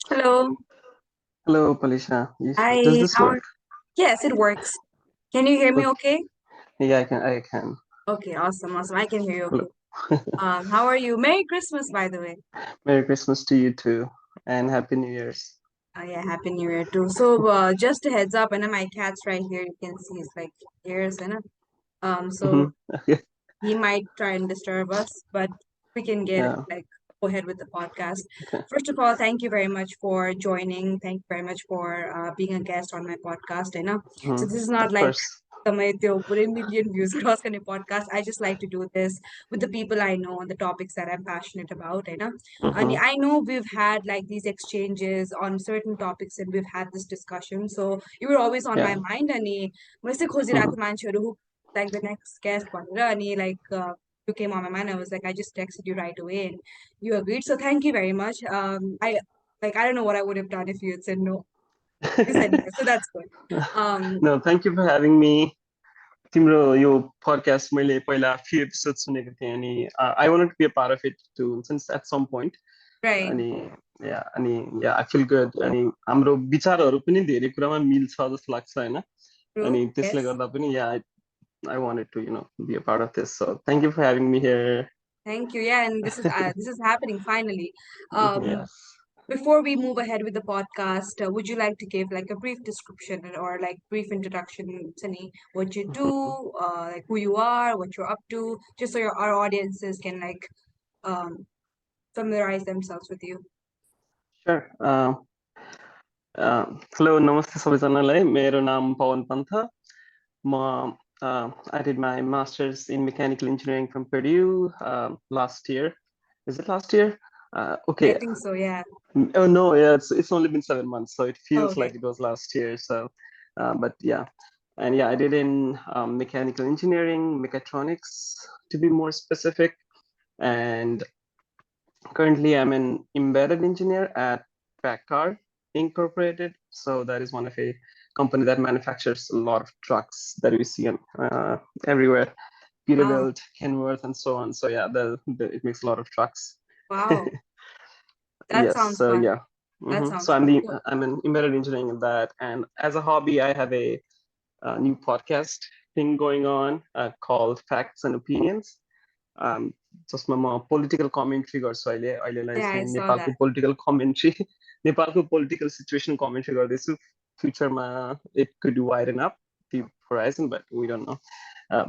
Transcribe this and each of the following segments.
Hello. Hello, Palisha. Does Hi. this How work? are Yes, it works. Can you hear me Okay. okay? Yeah, I can. I can. Okay, awesome, awesome. I can hear you Hello. okay. How are you? Merry Christmas, by the way. Merry Christmas to you too, and Happy New Year's. Yeah, Happy New Year too. So, just a heads up, and my cat's right here. You can see his like ears, and so Hmm. Okay. he might try and disturb us, but we can get Yeah. like go ahead with the podcast. Okay. First of all, thank you very much for joining. Thank you very much for being a guest on my podcast. So Hmm. this is not Of like course. समय त्यो पुरै million views cross करने podcast. I just like to do this with the people I know on the topics that I'm passionate about, And Hmm. I know we've had like these exchanges on certain topics and we've had this discussion. So you were always on my Yeah. mind अनि म यस्तै Hmm. खोजिरहेको मान्छेहरू who like the next guest भनेर अनि like you came on my mind. I was like, I just texted you right away and you agreed. So thank you very much. I don't know what I would have done if you had said no. You said yes, so that's good. No, thank you for having me. तिम्रो यो podcast मैले पहिला few episodes सुनेको थिएँ अनि I wanted to be a part of it too since at some point. Right. अनि I feel good. अनि हाम्रो विचारहरू पनि धेरै कुरामा मिल्छ जस्तो लाग्छ हैन. True. अनि त्यसले Yes. गर्दा पनि I wanted to be a part of this. So thank you for having me here. Thank you. Yeah, and this is happening finally. Um, Yes. Before we move ahead with the podcast, would you like to give like a brief description or like brief introduction, Sunny, what you do, Mhm. like who you are, what you're up to, just so our audiences can like um, familiarize themselves with you. Sure. Hello, namaste सबैजनालाई. मेरो नाम पवन पन्थ. I did my master's in mechanical engineering from Purdue last year. Is it last year? I Okay. think so. Yeah. Oh no, yeah, it's only been 7 months, so it Oh, feels okay. like it was last year. So, but yeah, and yeah, I did in mechanical engineering, mechatronics to be more specific, and currently I'm an embedded engineer at Packard Incorporated. So that is one of a company that manufactures a lot of trucks that we see everywhere, Wow. Peterbilt, Kenworth, and so on. So yeah, it makes a lot of trucks. Wow. That Yes. sounds So fun. yeah. That So sounds fun. Cool. I'm an embedded engineering in that, and as a hobby, I have a new podcast thing going on called Facts and Opinions. जसमा म political commentary गर्छु अहिलेलाई Yeah, I चाहिँ saw नेपालको that. Political commentary नेपालको political situation commentary गर्दैछु फ्युचरमा it could widen up the horizon, but we don't know.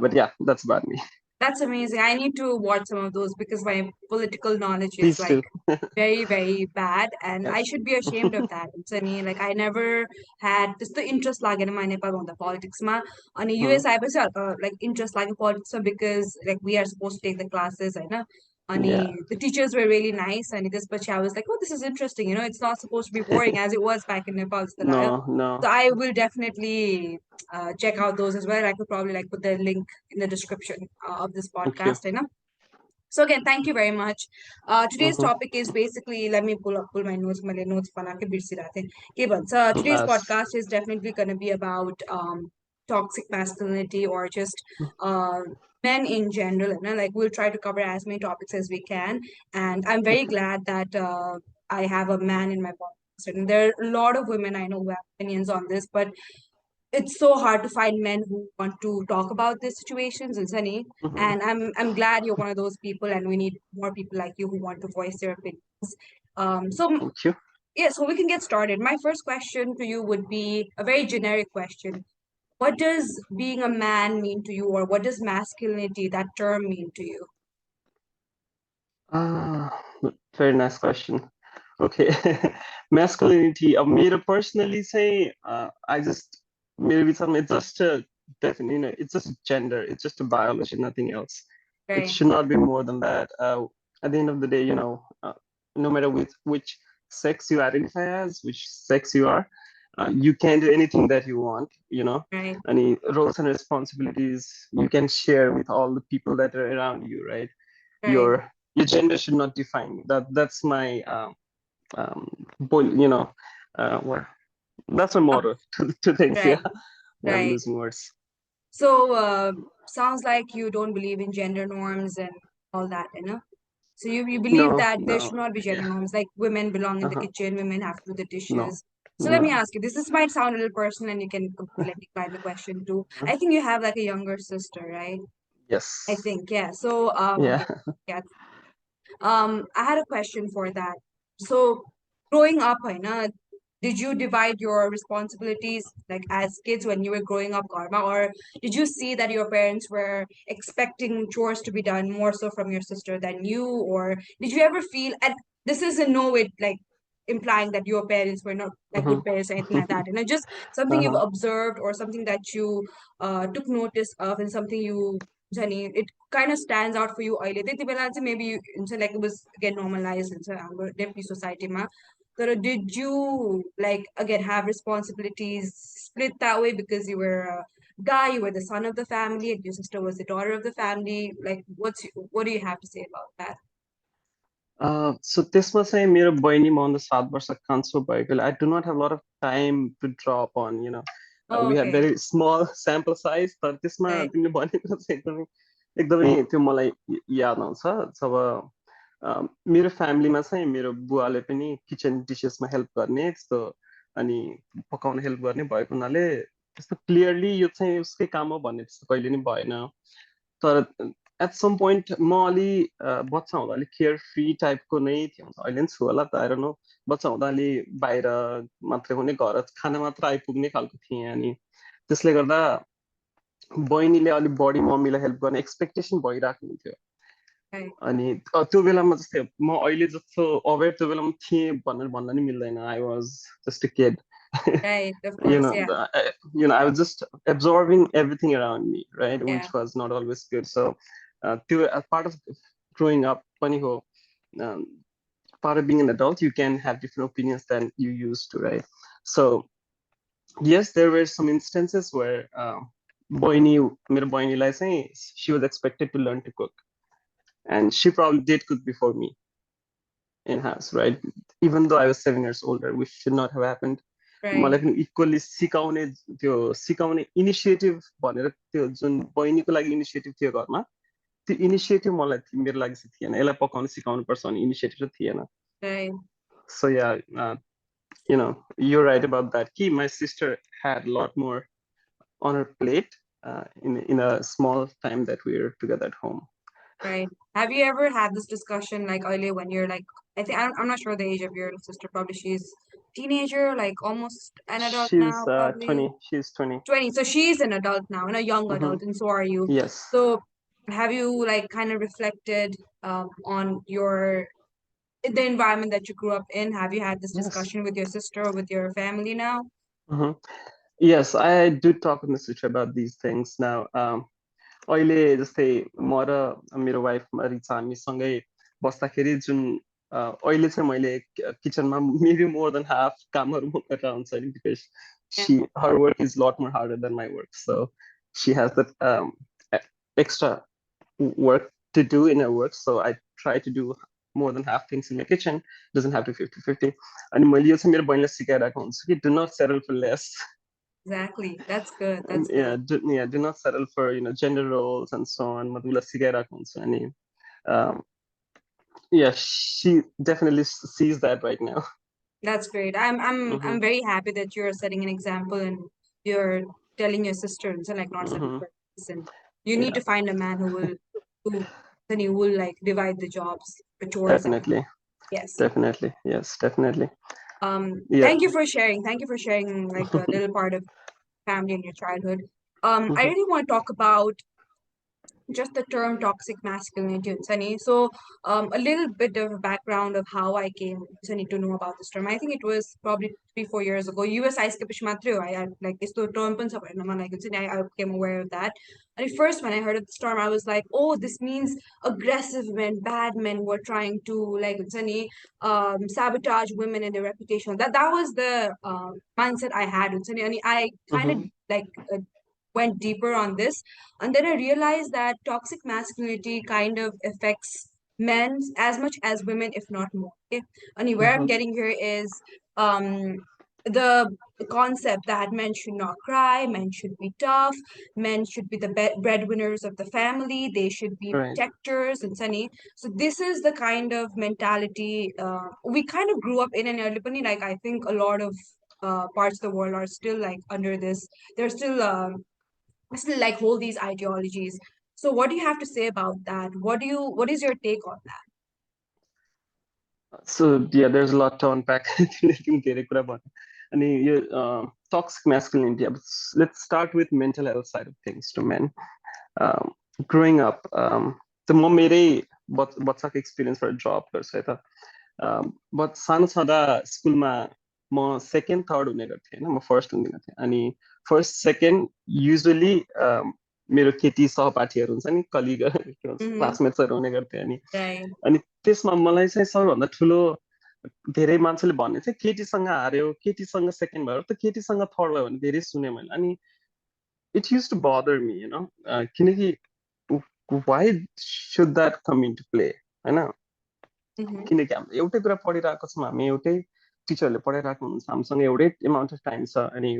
But yeah, that's about me. That's amazing. I need to watch some of those because my political knowledge is Please like do. very, very bad, and I Yes. should be ashamed of that. It's like I never had just the interest like in my Nepal on the politics ma. On Hmm. US I was like interest like in politics because like we are supposed to take the classes, I know. Yeah. The teachers were really nice, and this but I was like, oh, this is interesting. It's not supposed to be boring as it was back in Nepal. No, no. So I will definitely check out those as well. I could probably like put the link in the description of this Thank you. podcast, So again, thank you very much. Today's Hmm. topic is basically, let me pull my notes. My notes bana ke बिर्सिरहेको थिएँ. के भन्छ, today's As podcast is definitely going to be about toxic masculinity or just uh, men in general. Like we'll try to cover as many topics as we can. And I'm very okay. glad that I have a man in my podcast. And there are a lot of women I know who have opinions on this, but it's so hard to find men who want to talk about these situations, and Sunny. Hmm. And I'm glad you're one of those people, and we need more people like you who want to voice their opinions. So Thank you. yeah, so we can get started. My first question to you would be a very generic question. What does being a man mean to you, or what does masculinity, that term, mean to you? Ah, very nice question. Okay. Masculinity, मेरो personally say, I just, मेरो विचारमा it's just a definitely, it's just gender, it's just a biology, nothing else. It Right, should not be more than that. At the end of the day, no matter which sex you identify as, which sex you are, you can do anything that you want, right, any roles and responsibilities you can share with all the people that are around you, right? right. Your gender should not define you. That's my um you know what that's my Uh, motto to things. right, Yeah, I'm right. losing words. So sounds like you don't believe in gender norms and all that, you know? So you believe No, that there no, should not be gender yeah, norms, like women belong in the uh-huh, kitchen, women have to do the no, dishes. So let me no, ask you, this might sound a little personal and you can like decline the question too. uh-huh. I think you have like a younger sister, right? I Yes, think, yeah. So yeah, yeah, I had a question for that. So, growing up, hai na, did you divide your responsibilities like as kids when you were growing up, Karma, or did you see that your parents were expecting chores to be done more so from your sister than you, or did you ever feel? And this is in no way like implying that your parents were not like uh-huh. good parents or anything like that. You know, just something you've Uh-huh. observed or something that you took notice of, and something you Jani, it kind of stands out for you अहिले त्यति बेला चाहिँ maybe like it was again normalized in हाम्रो Nepali society ma. So did you like again have responsibilities split that way because you were a guy, you were the son of the family, and your sister was the daughter of the family? Like what do you have to say about that? So त्यसमा चाहिँ मेरो बहिनी मभन्दा 7 वर्ष कान्छो भएकोले I do not have a lot of time to draw upon, you know. Oh, We have okay, very small sample size, तर त्यसमा right, तिमीले भनेको चाहिँ एकदमै एकदमै त्यो मलाई याद आउँछ जब मेरो फ्यामिलीमा चाहिँ मेरो बुवाले पनि किचन डिसेसमा हेल्प गर्ने त्यस्तो अनि पकाउन हेल्प गर्ने भएको हुनाले त्यस्तो क्लियरली यो चाहिँ उसकै काम हो भन्ने त्यस्तो कहिले नि भएन तर एट सम पोइन्ट म अलि बच्चा हुँदा अलिक केयर फ्री टाइपको नै थियो अहिले पनि छु होला त आएर नो बच्चा हुँदा अलि बाहिर मात्रै हुने घर खाना मात्र आइपुग्ने खालको थिएँ अनि त्यसले गर्दा बहिनीले अलिक बढी मम्मीलाई हेल्प गर्ने एक्सपेक्टेसन भइरहेको हुन्थ्यो right, अनि त्यो बेलामा जस्तै म अहिले जस्तो अवेर त्यो बेलामा थिएँ भनेर भन्न नि मिल्दैन I was just a kid right, of you course, know yeah, I was just absorbing everything around me, right, yeah, which was not always good. So to a part of growing up pani ho, um, part of being an adult you can have different opinions than you used to, right? So yes, there were some instances where बहिनी मेरो बहिनीलाई चाहिँ she was expected to learn to cook and she probably did cook before me in house, right? Even though I was 7 years older, which should not have happened. right, मलाई पनि equally सिकाउने त्यो सिकाउने initiative भनेर त्यो जुन बहिनीको लागि initiative थियो घरमा त्यो इनिसिएटिभ मलाई मेरो लागि चाहिँ थिएन यसलाई पकाउन सिकाउनु पर्छ भन्ने इनिसिएटिभ चाहिँ थिएन right, सो या you know you're right about that key my sister had a lot more on her plate in a small time that we were together at home. right. Have you ever had this discussion like earlier when you're like, I think I'm not sure the age of your sister. Probably she's teenager, like almost an adult She's now, probably 20. She's 20. 20. So she's an adult now and a young Hmm. adult, and so are you. Yes. So have you like kind of reflected on your the environment that you grew up in? Have you had this Yes. discussion with your sister or with your family now? Hmm. Yes, I do talk with my sister about these things now. अहिले जस्तै म र मेरो wife Richa हामीसँगै बस्दाखेरि जुन अहिले चाहिँ मैले किचनमा maybe more than half कामहरू म गरेर हुन्छ नि because Yeah, her work is a lot more harder than my work, so she has that extra work to do in her work, so I try to do more than half things in my kitchen. Doesn't have to 50-50. अनि मैले यो चाहिँ मेरो बहिनीलाई सिकाइरहेको हुन्छु कि do not settle for less. exactly. That's good. And That's good. yeah, do not settle for gender roles and so on. Madhula सिकाइरहेको हुन्छ अनि yeah, she definitely sees that right now. That's great. I'm Mm-hmm. very happy that you're setting an example and you're telling your sister and so like not settle Mm-hmm. for this and you need Yeah, to find a man who then he will like divide the jobs, the chores and definitely, yes. definitely, yes, definitely. Yeah. Thank you for sharing. Thank you for sharing like a little part of family in your childhood. I Mm-hmm. really want to talk about just the term toxic masculinity, Sunny. So, a little bit of background of how I came, Sunny, to know about this term. I think it was probably 3-4 years ago. US ice I like this term like I became aware of that. And at first, when I heard of this term, I was like, oh, this means aggressive men, bad men who are trying to like Sunny, sabotage women and their reputation. That was the mindset I had, Sunny. And I kind of Mm-hmm. like went deeper on this and then I realized that toxic masculinity kind of affects men as much as women, if not more. Okay? And where I'm Mm-hmm. getting here is the concept that men should not cry, men should be tough, men should be the breadwinners of the family, they should be Right. protectors and sunny. So this is the kind of mentality we kind of grew up in an early point. Like I think a lot of parts of the world are still like under this. They're still like hold these ideologies. So what do you have to say about that? What is your take on that? So yeah, there's a lot to unpack. धेरै कुरा भन्यो. अनि यो toxic masculinity, let's start with mental health side of things to men. um, Growing up, त म मेरै बच्चाको एक्सपिरियन्सबाट drop गर्छु है त. बट सानो छँदा स्कुलमा म सेकेन्ड थर्ड हुने गर्थेँ होइन, म फर्स्ट हुँदैन थिएँ. अनि फर्स्ट सेकेन्ड युजली मेरो केटी सहपाठीहरू हुन्छ नि, कलिग Mm-hmm. क्लासमेट्सहरू हुने गर्थ्यो. अनि Right. अनि त्यसमा मलाई चाहिँ सबैभन्दा ठुलो धेरै मान्छेले भन्ने चाहिँ केटीसँग हार्यो, केटीसँग सेकेन्ड भयो, त केटीसँग थर्ड भयो भने धेरै सुने मैले. अनि इट युज टु बदर मी, यु नो, किनकि why should that come in to play होइन. Mm-hmm. किनकि हाम्रो एउटै कुरा पढिरहेको छौँ, हामी एउटै टिचरले पढाइरहेको हुन्छ, हामीसँग एउटै एमाउन्ट अफ टाइम छ. अनि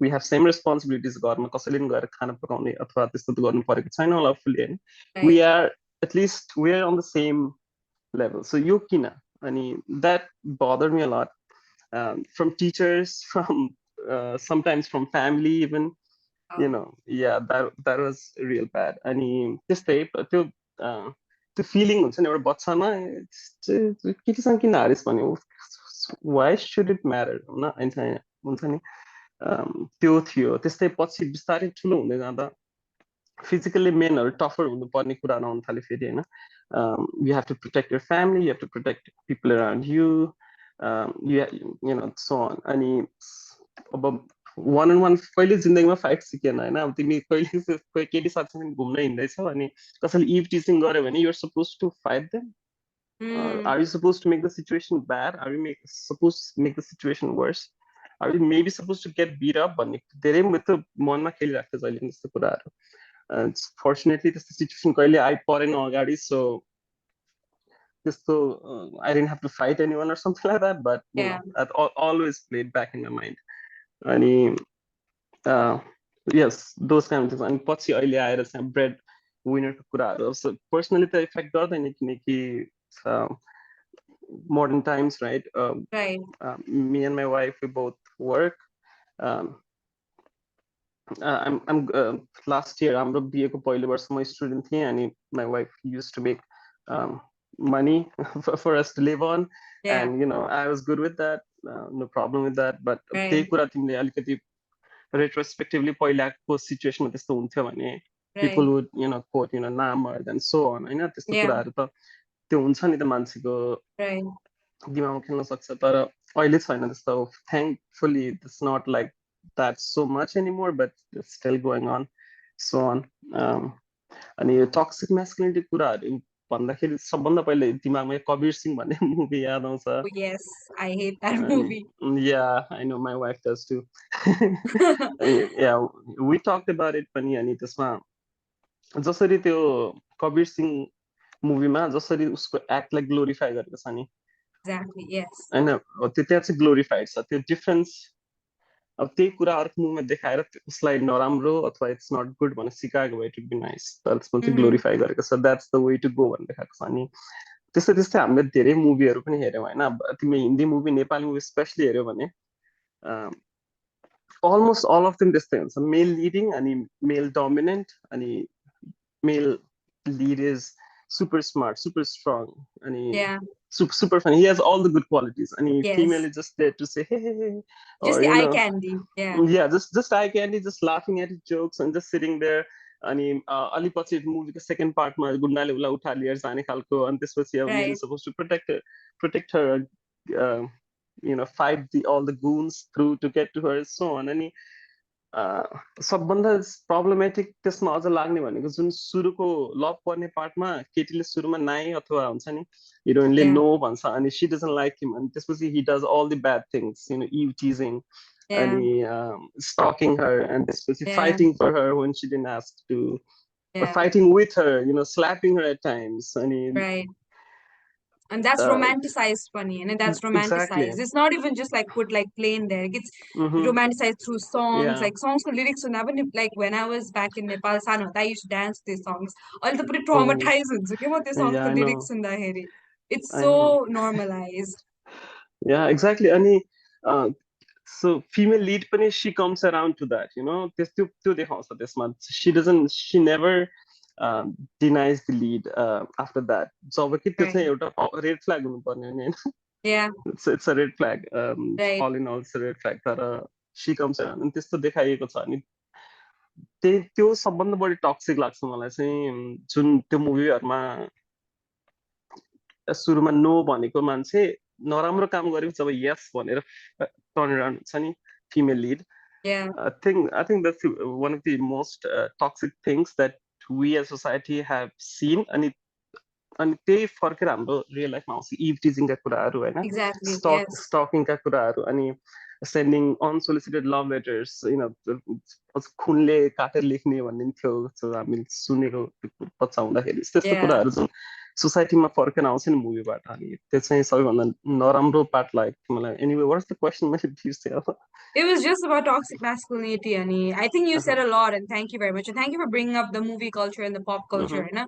वी हेभ सेम रेस्पोन्सिबिलिटिज. घरमा कसैले पनि गएर खाना पकाउने अथवा त्यस्तो त गर्नु परेको छैन होला फुल्ली होइन. We Right. Are at least we are on the same level. So you kina, that bothered me a lot, from teachers, from sometimes from family even. You Oh, know, yeah, that was real bad. अनि त्यस्तै त्यो त्यो feeling हुन्छ नि एउटा बच्चामा, केटीसँग किन हारिस भन्यो, why should it matter होइन. हुन्छ नि, त्यो थियो. त्यस्तै पछि बिस्तारै ठुलो हुँदै जाँदा फिजिकली मेनहरू टफर हुनुपर्ने कुराहरू आउनु थाल्यो फेरि होइन. You have to protect your family, you have to protect people around you, you know, so on. अनि अब वान अन वान कहिले जिन्दगीमा फाइट सिकेन होइन. अब तिमी कहिले कोही केटी साथीसँग घुम्न हिँड्दैछौ अनि कसैले इभ टिचिङ गर्यो भने you're supposed to fight them. mm, Are you supposed to make the situation bad? Are you supposed to make the situation worse? Are you maybe supposed to get beat up भन्ने धेरै त्यो मनमा खेलिरहेको छ जहिले त्यस्तो कुराहरू. Fortunately त्यस्तो सिचुएसन कहिले आइपरेन अगाडि. सो त्यस्तो I didn't have to fight anyone or something like that, but you yeah. know, that always played back in my mind. अनि yes, those kind of things. अनि पछि अहिले आएर चाहिँ ब्रेड विनरको कुराहरू पर्सनली त इफेक्ट गर्दैन, किनकि modern times, right? Right. Me and my wife, we both work. Um, I'm last year हाम्रो बिहेको पहिलो वर्ष म स्टुडेन्ट थिएँ अनि my wife used to make money for us to live on, Yeah. and you know I was good with that, no problem with that. But त्यही Right. कुरा तिमीले अलिकति रेट्रोस्पेक्टिभली पहिलाको सिचुएसनमा त्यस्तो हुन्थ्यो भने Right. people would, you know, quote, you know, नामर्द and so on होइन. त्यस्तो Yeah. कुराहरू त त्यो हुन्छ नि त मान्छेको Right. दिमागमा खेल्न सक्छ. तर अहिले छैन त्यस्तो. Thankfully it's not like that so much anymore, but it's still going on, so on. अनि यो टक्सिक म्यास्कुलिनिटी कुराहरू भन्दाखेरि सबभन्दा पहिले दिमागमा कबीर सिंह भन्ने मुभी याद आउँछ. Oh, yes. I hate that अनि movie. yeah, I know my wife does too. Yeah, we talked about it पनि. अनि त्यसमा जसरी त्यो कबीर सिंह मुभीमा जसरी उसको एक्टलाई ग्लोरिफाई गरेको छ नि Exactly. Yes. होइन, त्यो त्यहाँ चाहिँ ग्लोरिफाइड छ. त्यो डिफरेन्स अब त्यही कुरा अर्को मुभीमा देखाएर उसलाई नराम्रो अथवा इट्स नट गुड भनेर सिकाएको भए इट वुड बी नाइस. तर त्यसमा चाहिँ Mm-hmm. ग्लोरिफाई गरेको छ. That's the way to go भनेर देखाएको छ. अनि त्यस्तै त्यस्तै हामीले धेरै मुभीहरू पनि हेऱ्यौँ होइन. तिमीले Hindi movie, Nepali movie especially हेऱ्यौ भने अलमोस्ट अल अफ देम त्यस्तै हुन्छ. मेल लिडिङ अनि मेल डोमिनेन्ट, अनि male lead is super smart, super strong, and Yeah. super funny. He has all the good qualities, and female Yes. is just there to say hey, hey, hey, Just or the you eye know, candy. Yeah. yeah, just eye candy, just laughing at his jokes and just sitting there. अनि अलिपछि मुभीको second पार्टमा गुन्डाले उसलाई उठा लिएर जाने खालको. अनि त्यसपछि अब male Right. Is suppose to protect her, you know, fight all the goons through to get to her, so on. अनि सबभन्दा प्रब्लमेटिक त्यसमा अझ लाग्ने भनेको जुन सुरुको लभ पर्ने पार्टमा केटीले सुरुमा नाइ अथवा हुन्छ नि हिरोइनले Yeah. नो भन्छ अनि सी डजन्ट लाइक हिम. अनि त्यसपछि he does all the bad things, you know, eve teasing Yeah. अनि stalking her, and त्यसपछि Yeah. fighting for her when she didn't ask to, or Yeah. fighting with her, you know, slapping her at times. अनि Right. And that's uh, romanticized funny, and that's exactly. romanticized. It's not even just like put like plain there. It's Mm-hmm. romanticized through songs, Yeah. like songs with lyrics. So now, like when I was back in Nepal, Sano, I used to dance to these songs. All the pretty Oh, traumatized. Okay, what the songs, yeah, the I lyrics know. in the hair. It's I know. so normalized. Yeah, exactly. अनि so female lead पनि she comes around to that, you know, त्यो देखाउँछ त्यसमा. She never denies the lead after that. जब कि त्यो चाहिँ Right. एउटा रेड फ्ल्याग हुनुपर्ने हो नि होइन. Yeah. It's a red flag. Right. All in all it's a red flag, तर she comes around अनि त्यस्तो देखाइएको छ. अनि त्यो सबभन्दा बढी टक्सिक लाग्छ मलाई चाहिँ जुन त्यो मुभीहरूमा सुरुमा नो भनेको मान्छे नराम्रो काम गरेको जब यस भनेर टर्न अराउन्ड हुन्छ नि female lead. Yeah. I think that's one of the most toxic things that we as society have seen. अनि त्यही फर्केर हाम्रो रियल लाइफमा आउँछ इभ टिजिङका कुराहरू होइन, Exactly. Yes. स्टकिङका कुराहरू, अनि सेन्डिङ अनसोलिसिटेड लभ लेटर्स खुनले काटेर लेख्ने भन्ने थियो हामीले सुनेको पचाउँदाखेरि त्यस्तो Yeah. कुराहरू जुन सोसाइटीमा फर्केर आउँछ नि मुभीबाट. अनि त्यो चाहिँ सबैभन्दा नराम्रो पार्ट लाग्यो मलाई. एनिवे वाट्स द क्वेसन मैले बिर्सेँ अब. It was just about toxic masculinity, and I think you said a lot, and thank you very much. And thank you for bringing up the movie culture and the pop culture, you know.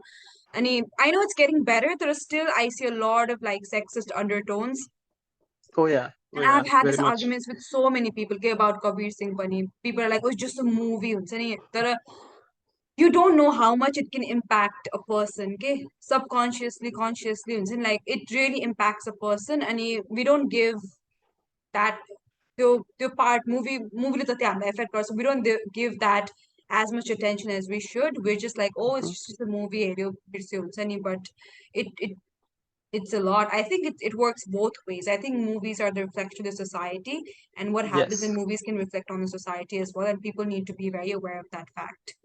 And I know it's getting better. There is still, I see a lot of like sexist undertones. Oh And yeah, I've had very these much. arguments with so many people okay, about Kabir Singh Pani. People are like, oh, it's just a movie. You don't know how much it can impact a person, okay? Subconsciously, consciously. And like, it really impacts a person. And we don't give that the part movie to the effect person. We don't give that as much attention as we should. We're just like, oh, it's just a movie, but it it's a lot. I think it works both ways. I think movies are the reflection of society, and what happens in Yes. movies can reflect on the society as well, and people need to be very aware of that fact.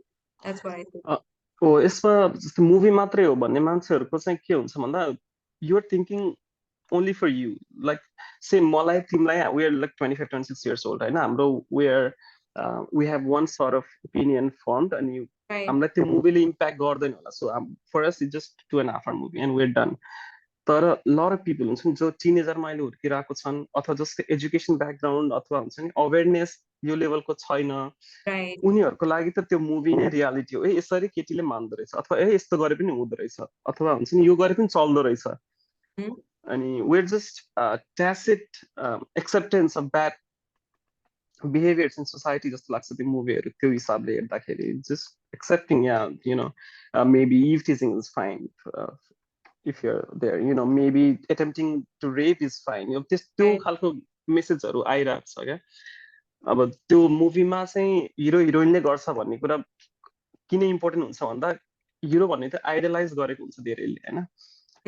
That's what I think. हो यसमा जस्तो movie मात्रै हो भन्ने मान्छेहरूको चाहिँ के हुन्छ भन्दा you're thinking only for you. Like say मलाई तिमीलाई we are like 25-26 years old होइन, हाम्रो we have one sort of opinion formed. अनि Right, हामीलाई त्यो मुभीले इम्प्याक्ट गर्दैन होला. So for us is just 2.5 hour movie and we're done. तर लर अफ पिपल हुन्छ नि जो टिनेजरमा अहिले हुर्किरहेको छन् अथवा जसको एजुकेसन ब्याकग्राउन्ड अथवा हुन्छ नि अवेरनेस यो लेभलको छैन, right. उनीहरूको लागि त त्यो मुभी नै रियालिटी हो. ए यसरी केटीले मान्दो रहेछ, अथवा ए यस्तो गरे पनि हुँदो रहेछ, अथवा हुन्छ नि यो गरे पनि चल्दो रहेछ. Hmm? अनि we're just tacit acceptance of bad behaviours in society जस्तो लाग्छ त्यो मुभीहरू त्यो हिसाबले हेर्दाखेरि. जस्ट एक्सेप्टिङ या you know maybe eve teasing is fine if you're there, you know, maybe attempting to rape is fine, यो त्यो Right. खालको मेसेजहरू आइरहेको छ क्या. अब त्यो मुभीमा चाहिँ हिरो हिरोइनले गर्छ भन्ने कुरा किन इम्पोर्टेन्ट हुन्छ भन्दा हिरो भन्ने त आइडलाइज गरेको हुन्छ धेरैले होइन.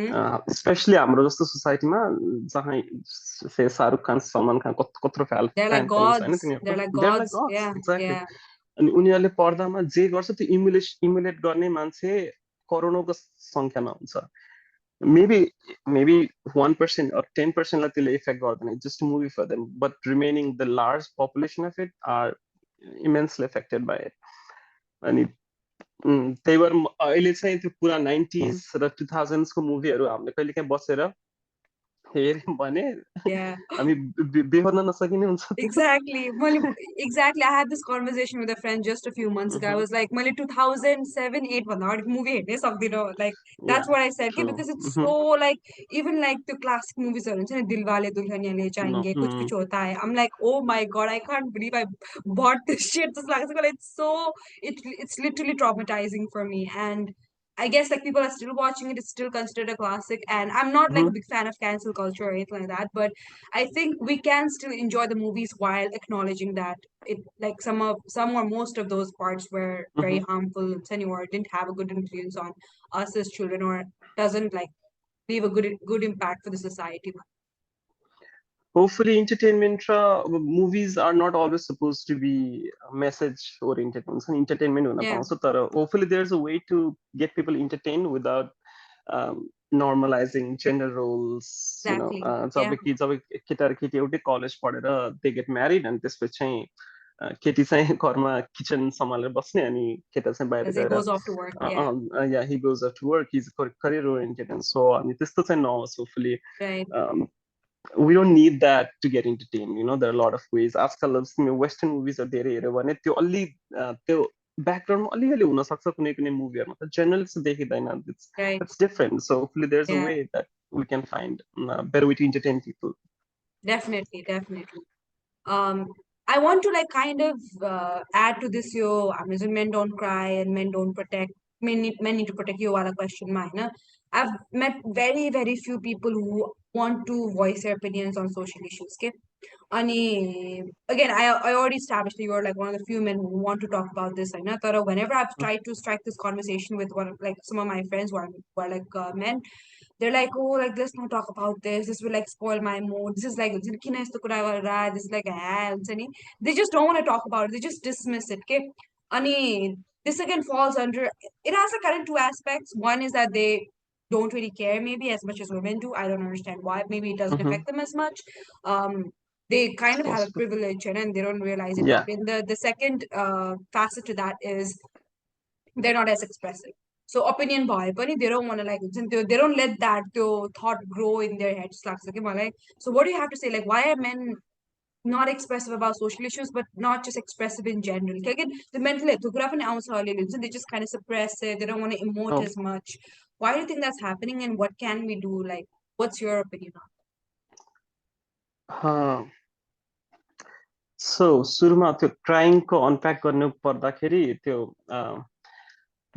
Hmm? स्पेसली हाम्रो जस्तो सोसाइटीमा जहाँ शाहरुख खान सलमान खान कत्रो They're like फ्यान फलोइङ्स होइन gods. They're तिनीहरूको, like their like gods. Gods Yeah, exactly. yeah. अनि उनीहरूले पर्दामा जे गर्छ त्यो इमुलेट गर्ने मान्छे करोडौँको सङ्ख्यामा हुन्छ. maybe 1% or 10% लाई त्यसले इफेक्ट गर्दैन, just a movie for them, but remaining the large population of it are immensely affected by it. अनि त्यही भएर अहिले चाहिँ त्यो पुरा 90s र 2000s को मुभीहरू हामीले कहिले काहीँ बसेर हेऱ्यौँ भने Yeah. हामी बेहोर्न नसकिने हुन्छ त्यो. Exactly. Exactly. I had this conversation with a friend just a few months ago. I was like, Mali 2007, 8 one movie hit like या that's what I said. Okay, true. because it's so like even like the classic movies are Dilwale Dulhaniya Le Jayenge, Kuch Hota Hai. I'm like, oh my god, I can't believe I bought this shit. It's so it's literally traumatizing for me. And I guess like people are still watching it, it's still considered a classic. And I'm not like a big fan of cancel culture or anything like that, but I think we can still enjoy the movies while acknowledging that it like some or most of those parts were very harmful or didn't have a good influence on us as children or doesn't like leave a good impact for the society. Hopefully entertainment movies are not always supposed to be message oriented ones and entertainment हुन Yeah, पाउँछ, तर hopefully there's a way to get people entertained without normalizing gender roles, you know. exactly. जब Yeah, कि जब केटा र केटी एउटै college पढेर they get married and त्यसपछि चाहिँ केटी चाहिँ घरमा किचन सम्हालेर बस्ने अनि केटा चाहिँ बाहिर As he गएर goes off to work. Yeah. yeah, he goes out to work, he's career oriented and so on. त्यस्तो चाहिँ नहोस् hopefully. Right. We don't need that to get entertained, you know. There are a lot of ways. आजकल western मुभिजहरू धेरै हेऱ्यो भने त्यो अलि त्यो ब्याकग्राउन्डमा अलिअलि हुनसक्छ कुनै कुनै मुभीहरूमा त जेनरली चाहिँ देखिँदैन. Right. It's different, so hopefully there's a Yeah. way that we can find a better way to entertain people. Definitely. Definitely. Um, I want to like kind of add to this yo men don't cry and men don't protect men need to protect you wala question mine. I've met very very few people who want to voice their opinions on social issues. Okay. Again, I already established that you're like one of the few men who want to talk about this. I know that whenever I've tried to strike this conversation with one like some of my friends who are like men, they're like, oh, like let's not talk about this. This will like spoil my mood. This is like this is like hell. They just don't want to talk about it. They just dismiss it. Okay, this again falls under it has a current two aspects. One is that they don't really care maybe as much as women do. I don't understand why. Maybe it doesn't Mm-hmm. affect them as much. Um, they kind It's of have a possible. privilege and they don't realize it Yeah. deep. And the second facet to that is they're not as expressive. So opinion boy, but they don't want to like they don't let that thought grow in their heads. So what do you have to say? Like why are men not expressive about social issues, but not just expressive in general? Again, the mental health, they just kind of suppress it. They don't want to emote Oh, as much. Why do you think that's happening, and what can we do? Like, what's your opinion on? सो सुरुमा त्यो क्राइमको unpack गर्नु पर्दाखेरि त्यो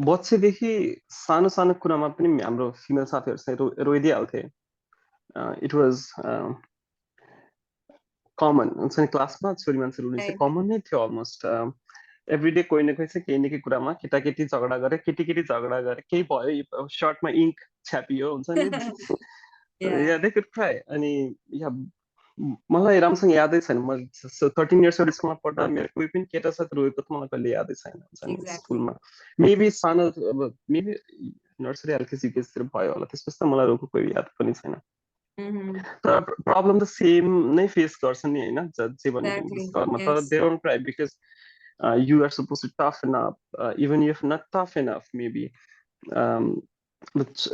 बच्चेदेखि सानो सानो कुरामा पनि हाम्रो फिमेल साथीहरू चाहिँ रोइदिइहाल्थे. इट वाज कमन हुन्छ नि, क्लासमा छोरी मान्छे रुने चाहिँ Right. कमन नै थियो अलमोस्ट. एभ्री डे कोही न कोही चाहिँ केही न केही कुरामा केटाकेटी झगडा गरे, केटीकेटी झगडा गरे, केही भयो सर्टमा इङ्क छ्यापियो हुन्छ नि. Yeah. या दे कुड क्राई. अनि या मलाई राम्रोसँग यादै छैन. म 13 इयर्स ओल्ड स्कुलमा पढ्दा मेरो कोही पनि केटा साथ रोएको त मलाई कहिले यादै छैन हुन्छ नि Exactly. स्कुलमा. मेबी सानो अब मेबी नर्सरी एलकेजी युकेजीतिर भयो होला, त्यसपछि त मलाई रोएको कोही याद पनि छैन. Mm-hmm. तर प्रब्लम त सेम नै फेस गर्छ नि होइन, जे भने पनि Exactly. घरमा. तर Yes. They don't cry because you are supposed to toughen up, even if not tough enough maybe.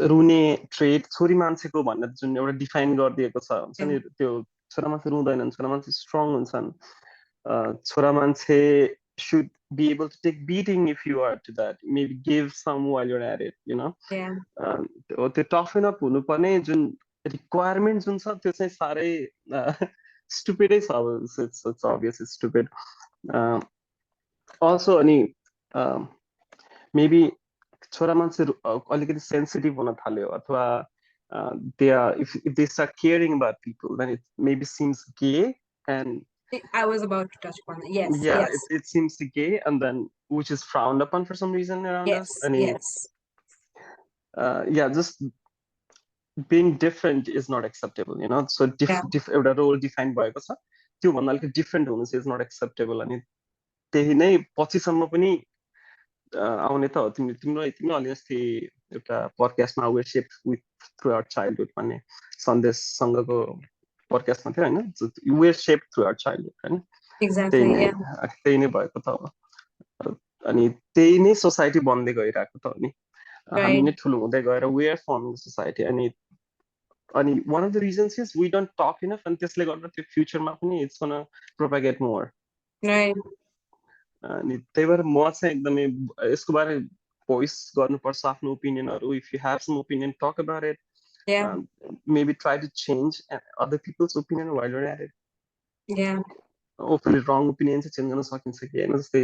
रुने ट्रेड छोरी मान्छेको भनेर जुन एउटा डिफाइन गरिदिएको छ हुन्छ Yeah. नि, त्यो छोरा मान्छे रुँदैनन्, छोरा मान्छे स्ट्रङ हुन्छन्. छोरा मान्छे should be able to take beating if you are to that, maybe give some while you're at it, you know. Yeah. त्यो टफन अप हुनुपर्ने जुन रिक्वायरमेन्ट जुन छ त्यो चाहिँ साह्रै स्टुपिडै छ. अब it's obvious it's stupid. Also अनि मेबी छोरा मान्छे अलिकति सेन्सिटिभ हुन थाल्यो अथवा if they start caring about people, then it maybe seems gay. And I was about to touch upon that. Yes. yeah, Yes. it seems gay, and then which is frowned upon for some reason around us. Yes. I mean, Yes. yeah, just being different is not acceptable, you know. So Yeah. एउटा role define भएको छ, त्यो भन्दा अलिकति different हुनु चाहिँ is not acceptable. अनि त्यही नै पछिसम्म पनि आउने त हो. तिम्रो अलि अस्ति एउटा पडकास्टमा we're shaped with through our childhood भन्ने सन्देशसँगको पडकास्टमा थियो होइन, we're shaped through our childhood होइन. Exactly. Yeah. त्यही नै भएको त हो. अनि त्यही नै सोसाइटी बन्दै गइरहेको त हो नि. हामी Right. नै ठुलो हुँदै गएर वी आर फर्मिङ सोसाइटी. अनि one of the reasons is we don't talk enough, अनि त्यसले गर्दा त्यो फ्युचरमा पनि it's gonna propagate more. Right. अनि त्यही भएर म चाहिँ एकदमै यसको बारे भोइस गर्नुपर्छ आफ्नो ओपिनियनहरू. If you have some opinion, talk about it. Yeah. Maybe try to change other people's opinion while you're at it. Yeah. Hopefully wrong opinion चाहिँ चेन्ज गर्न सकिन्छ कि होइन. जस्तै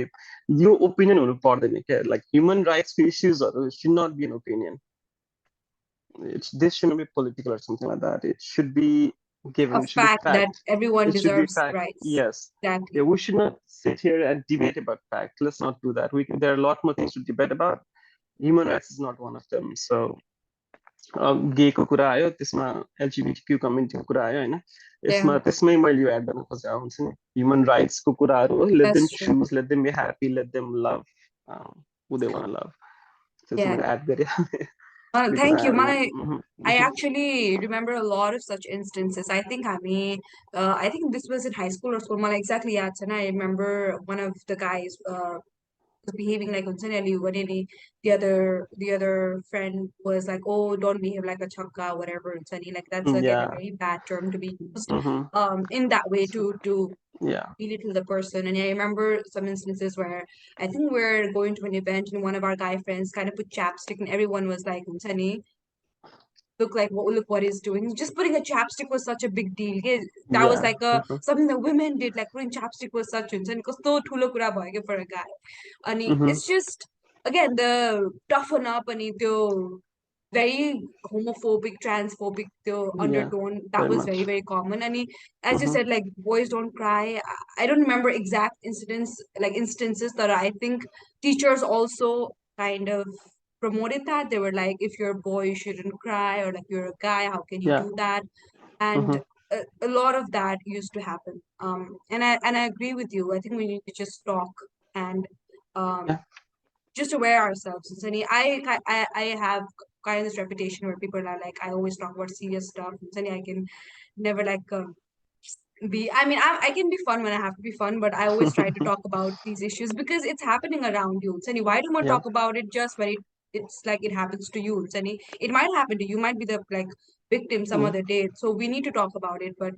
यो ओपिनियन हुनु पर्दैन क्या. लाइक ह्युमन राइट्सको इस्युजहरू should not be an opinion. This shouldn't be political or something like that. It should be A given. It should be fact that fact. everyone It should be deserves fact. rights. Yes. Exactly. Yeah, we should not sit here and debate about fact. Let's not do that. There are a lot more things to debate about. Human rights is not one of them. So गेको कुरा आयो, त्यसमा LGBTQ कम्युनिटीको कुरा आयो होइन. Yeah. त्यसमै मैले यो add गर्न खोजेँ हुन्छ नि, ह्युमन राइट्सको कुराहरू हो. Let them That's true. Choose, let them be happy, let them लभ हु दे वान्ट लभ. त्यो चाहिँ Yeah. मैले एड गरेँ. because Thank I you. mean, I actually remember a lot of such instances. I think this was in high school or school. Exactly, yeah. And I remember one of the guys was behaving like Unsanelli, Vanini. The other friend was like, "Oh, don't behave like a chakka, whatever." Unsani, like that's again a yeah. very bad term to be used Hmm. in that way So, to yeah. belittle the person. And I remember some instances where I think we're going to an event and one of our guy friends kind of put chapstick and everyone was like, Unsani, look what he's doing. Just putting a chapstick was such a big deal. That was Yeah. like a Hmm. something that women did. Like putting chapstick was such a कस्तो ठुलो कुरा भयो क्या for a guy. अनि Hmm. it's just again the toughen up अनि त्यो very homophobic, transphobic the Yeah. undertone that Very was much. very common. And as you Hmm. said, like boys don't cry. I don't remember exact instances that I think teachers also kind of promoted that. They were like, if you're a boy, you shouldn't cry, or like you're a guy, how can you Yeah. do that? And Hmm. a lot of that used to happen. And I agree with you. I think we need to just talk and um Yeah. just aware ourselves. And Sunny, I have kind of this reputation where people are like, I always talk about serious stuff. And Sunny, I can never I can be fun when I have to be fun, but I always try to talk about these issues because it's happening around you. Sunny, why do you want to Yeah. talk about it just when it's like it happens to you? Sunny, it might happen to you, you might be the like victim some Yeah. other day. So we need to talk about it. But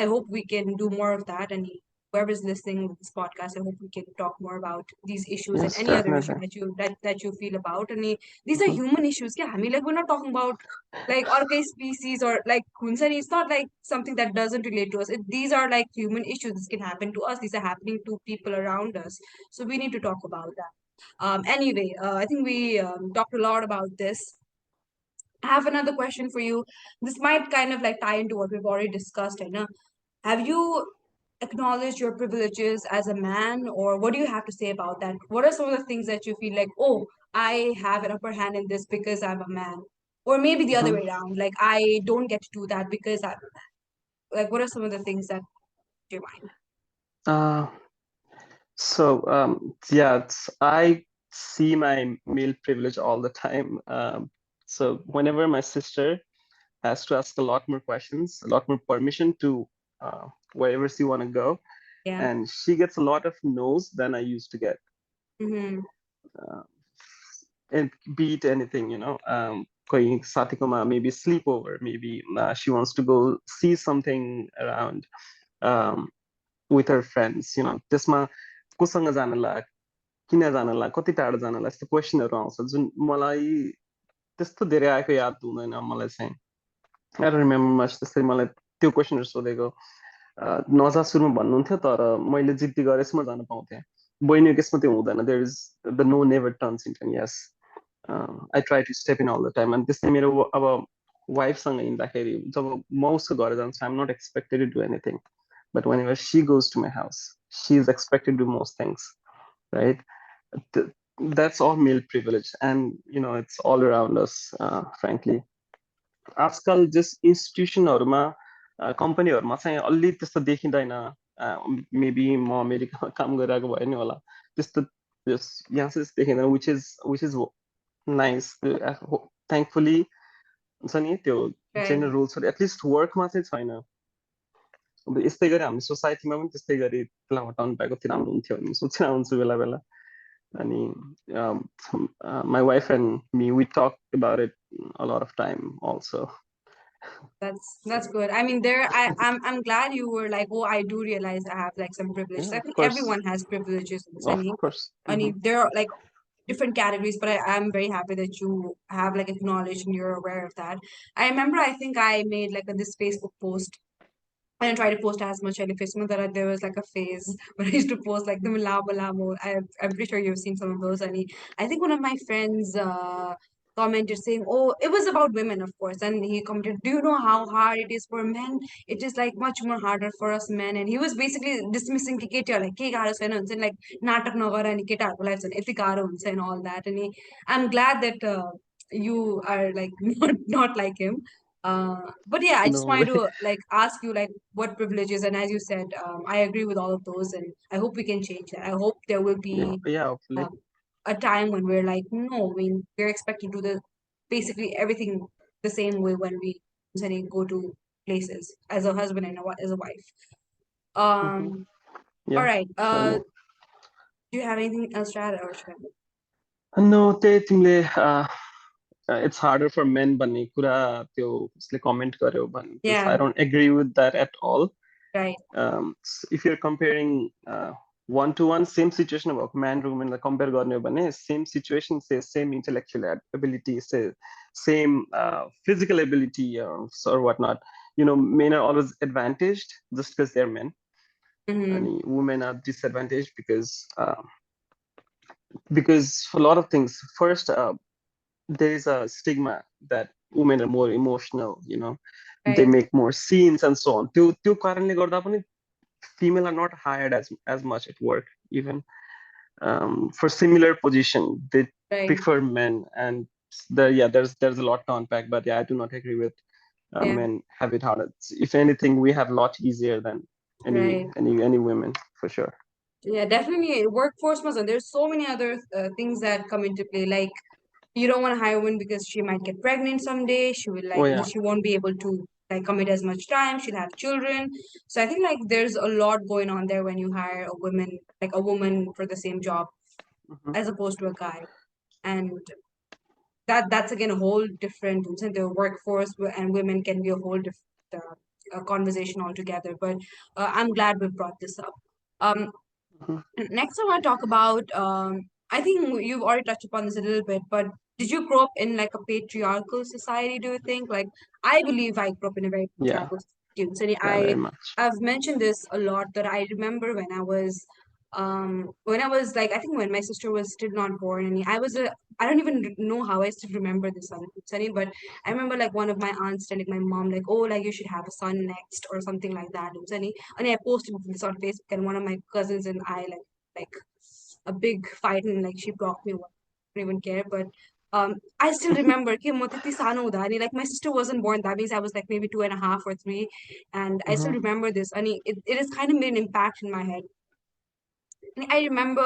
I hope we can do more of that. And whoever's listening to this podcast, I hope we can talk more about these issues and Yes, any other issue definitely. that you feel about. And these are Hmm. human issues. Yeah, I mean, like we're not talking about like orca species or like Kunsari. It's not like something that doesn't relate to us. These are like human issues. This can happen to us. These are happening to people around us. So we need to talk about that. Anyway, I think we talked a lot about this. I have another question for you. This might kind of like tie into what we've already discussed. I know. Have you acknowledged your privileges as a man, or what do you have to say about that? What are some of the things that you feel like, oh, I have an upper hand in this because I'm a man? Or maybe the other Hmm. way around, like I don't get to do that because I'm like, what are some of the things that your mind? Uh, yeah, I see my male privilege all the time. So whenever my sister has to ask a lot more questions, a lot more permission to wherever she want to go, Yeah. and she gets a lot of no's than I used to get. Mm-hmm. Uh, and beat anything, going satikoma, maybe sleepover, maybe she wants to go see something around um, with her friends, त्यसमा कोसँग जानला किन जानला कति टाढो जानला यस्तो क्वेसनहरू आउँछ जुन मलाई त्यस्तो धेरै आएको याद हुँदैन मलाई चाहिँ आई डोन्ट रिमेम्बर मच त्यस्तै मलाई त्यो क्वेसनहरू सोधेको नजा सुरुमा भन्नुहुन्थ्यो तर मैले जिद्दी गरेसम्म जान पाउँथेँ बहिनीको केसमा त्यो हुँदैन there is the no never turns into yes I try to step in all the time अनि त्यस्तै मेरो अब वाइफसँग हिँड्दाखेरि जब म उसको घर जान्छु I'm not expected to do anything but whenever she goes to my house she is expected to do most things right that's all male privilege and it's all around us frankly आजकल जस इन्स्टिट्युसनहरूमा कम्पनीहरूमा चाहिँ अलि त्यस्तो देखिँदैन maybe म अमेरिकामा काम गरिरहेको भयो नि होला त्यस्तो यहाँ चाहिँ देखिँदैन विच इज नाइस थ्याङ्कफुली हुन्छ नि त्यो Right. जेनरल रुल्सहरू एटलिस्ट वर्कमा चाहिँ छैन अब यस्तै गरी हामी सोसाइटीमा पनि त्यस्तै गरी त्यसलाई हटाउनु पाएको थियो राम्रो हुन्थ्यो भन्ने सोचिरहेको हुन्छु बेला बेला अनि my wife and me we talked about it a lot of time also. That's good. I mean, I'm glad you were like, oh, I do realize I have like some privileges. Yeah, I of think course, everyone has privileges, of Sunny. course. I mean, there are like different categories, but I'm very happy that you have like acknowledged and you're aware of that. I remember, I think I made like this Facebook post. I didn't try to post as much on Facebook. There was like a phase where I used to post like the Malamo. I'm pretty sure you've seen some of those. I think one of my friends commented saying, "Oh, it was about women, of course." And he commented, "Do you know how hard it is for men? It is like much more harder for us men." And he was basically dismissing कि केटीहरूलाई के गाह्रो छैन हुन्छ नि, like नाटक नगर अनि केटाहरूको लाइफ झन् यति गाह्रो हुन्छ and all that. I'm glad that you are like not like him. But yeah, I just No wanted way. to like ask you like what privileges, and as you said, I agree with all of those, and I hope we can change that. I hope there will Yeah, be yeah, hopefully. um, a time when we're like, no, I mean, we're expected to do basically everything the same way when we say, go to places as a husband and as a wife. Mhm. All Yeah, right. surely. Do you have anything else to add, or should I? No, त्यही तिमीले it's harder for men भन्ने कुरा त्यो उसले comment गर्यो भने this Yeah. I don't agree with that at all. Right. If you're comparing one to one same situation about man raw woman lie compare गर्ने हो भने same situation say same intellectual ability say same physical ability or whatnot, you know, men are always advantaged just because they're men Mm-hmm. and women are disadvantaged because for a lot of things. First, there is a stigma that women are more emotional, you know, they Right. make more scenes and so on. त्यो कारणले गर्दा पनि female are not hired as much at work even for similar position. They Right. prefer men, and yeah, there's a lot to unpack. But yeah, I do not agree with Yeah. men have it harder. If anything, we have a lot easier than Right. any women for sure. Yeah, definitely. Workforce must. There's so many other things that come into play. Like you don't want to hire a woman because she might get pregnant someday. She will Oh like yeah. she won't be able to like commit as much time. She'll have children. So I think like there's a lot going on there when you hire a woman for the same job Mhm. as opposed to a guy. And that's again a whole different the workforce and women can be a whole different conversation altogether. But I'm glad we brought this up. Um, Mhm. Next, I want to talk about. I think you've already touched upon this a little bit, but did you grow up in like a patriarchal society? Do you think? Like, I believe I grew up in a very Yeah, patriarchal society. yeah, very much. I've mentioned this a lot. That I remember when I was like, I think when my sister was still not born, and I don't even know how I still remember this, Sunny, but I remember like one of my aunts telling my mom like, oh, like you should have a son next or something like that, Sunny. And I posted this on Facebook, and one of my cousins and I like a big fight, and like she blocked me. I don't even care, but I still remember. कि म त्यति सानो हुँदा अनि like my sister wasn't born. That means I was like maybe 2.5 or 3, and I still Mhm. remember this. And it has kind of made an impact in my head. And I remember,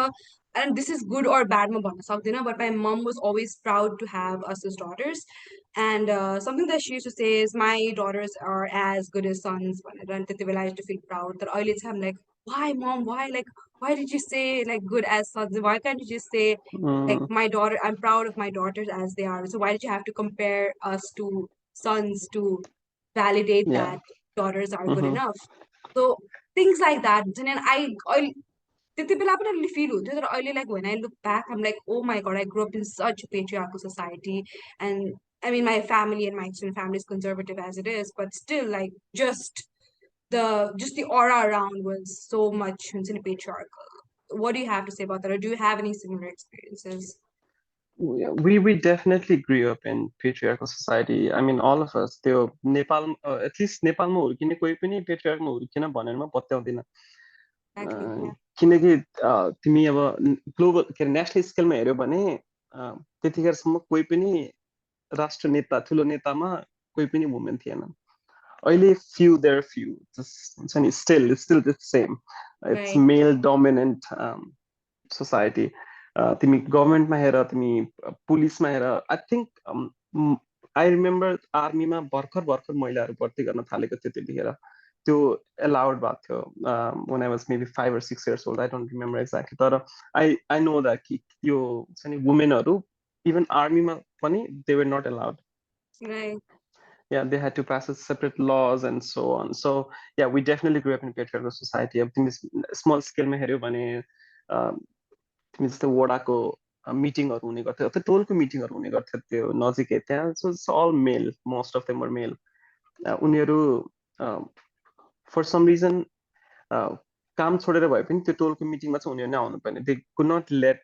and this is good or bad, म भन्न सक्दिनँ, but my mom was always proud to have us as daughters. And something that she used to say is, my daughters are as good as sons. भनेर अनि त्यति बेला I used to feel proud. तर अहिले चाहिँ I'm like, why, mom? Why? Like, why did you say like good as sons? Why can't you just say like Mm, my daughter? I'm proud of my daughters as they are. So why did you have to compare us to sons to validate yeah. that daughters are good Mhm. enough? So things like that. And then I त्यति बेला पनि अलिअलि fill हुन्थ्यो तर अहिले like when I look back I'm like, oh my god, I grew up in such a patriarchal society. And I mean my family and my extended family is conservative as it is, but still like the just the aura around was so much patriarchal. What do you have to say about that, or do you have any similar experiences? We definitely grew up in patriarchal society. I mean, all of us. त्यो Nepal at least नेपालमा हुर्किने कोही पनि पेट्रियार्कमा हुर्किन भनेर म पत्याउँदिनँ। Exactly, yeah. किनकि तिमी अब global के अरे नेसनल स्केलमा हेऱ्यो भने त्यतिखेरसम्म कोही पनि राष्ट्र नेता ठुलो नेतामा कोही पनि वुमेन थिएन। अहिले few there are few, just हुन्छ नि, still it's still the same. It's Right. male dominant society. तिमी गभर्मेन्टमा हेर, तिमी पुलिसमा हेर, आई थिङ्क आई रिमेम्बर आर्मीमा भर्खर भर्खर महिलाहरू भर्ती गर्न थालेको थियो त्यतिखेर, त्यो एलाउड भएको थियो when I was maybe 5 or 6 years old. I don't remember exactly, तर I know that कि यो छ नि वुमेनहरू इभन आर्मीमा पनि they were not allowed. Right. Yeah, they had to pass separate laws and so on. So yeah, we definitely grew up in patriarchal society. अब तिमी small स्केलमा हेऱ्यो भने तिमी जस्तै वडाको मिटिङहरू हुने गर्थ्यो, त्यो टोलको मिटिङहरू हुने गर्थ्यो त्यो नजिकै त्यहाँ. So it's all male, most of them were male. उनीहरू फर सम रिजन काम छोडेर भए पनि त्यो टोलको मिटिङमा चाहिँ उनीहरू नै आउनुपर्ने. They could not let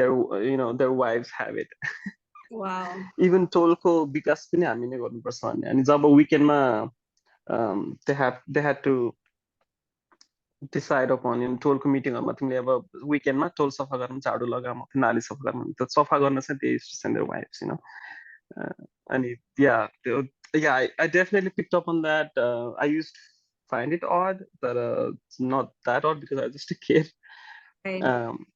their you know their wives have it. Wow. Even टोलको विकास पनि हामी नै गर्नुपर्छ भन्ने. अनि जब विकेन्डमा they had to decide upon in टोलको मिटिङहरूमा तिमीले अब विकेन्डमा टोल सफा गर्न झाडु लगाम, नाली सफा गर्न, त्यो सफा गर्न चाहिँ they send their wives, you know. अनि या त्यो या I definitely picked up on that. I used to find it odd, but it's not that odd because I was just a kid. Right. Um,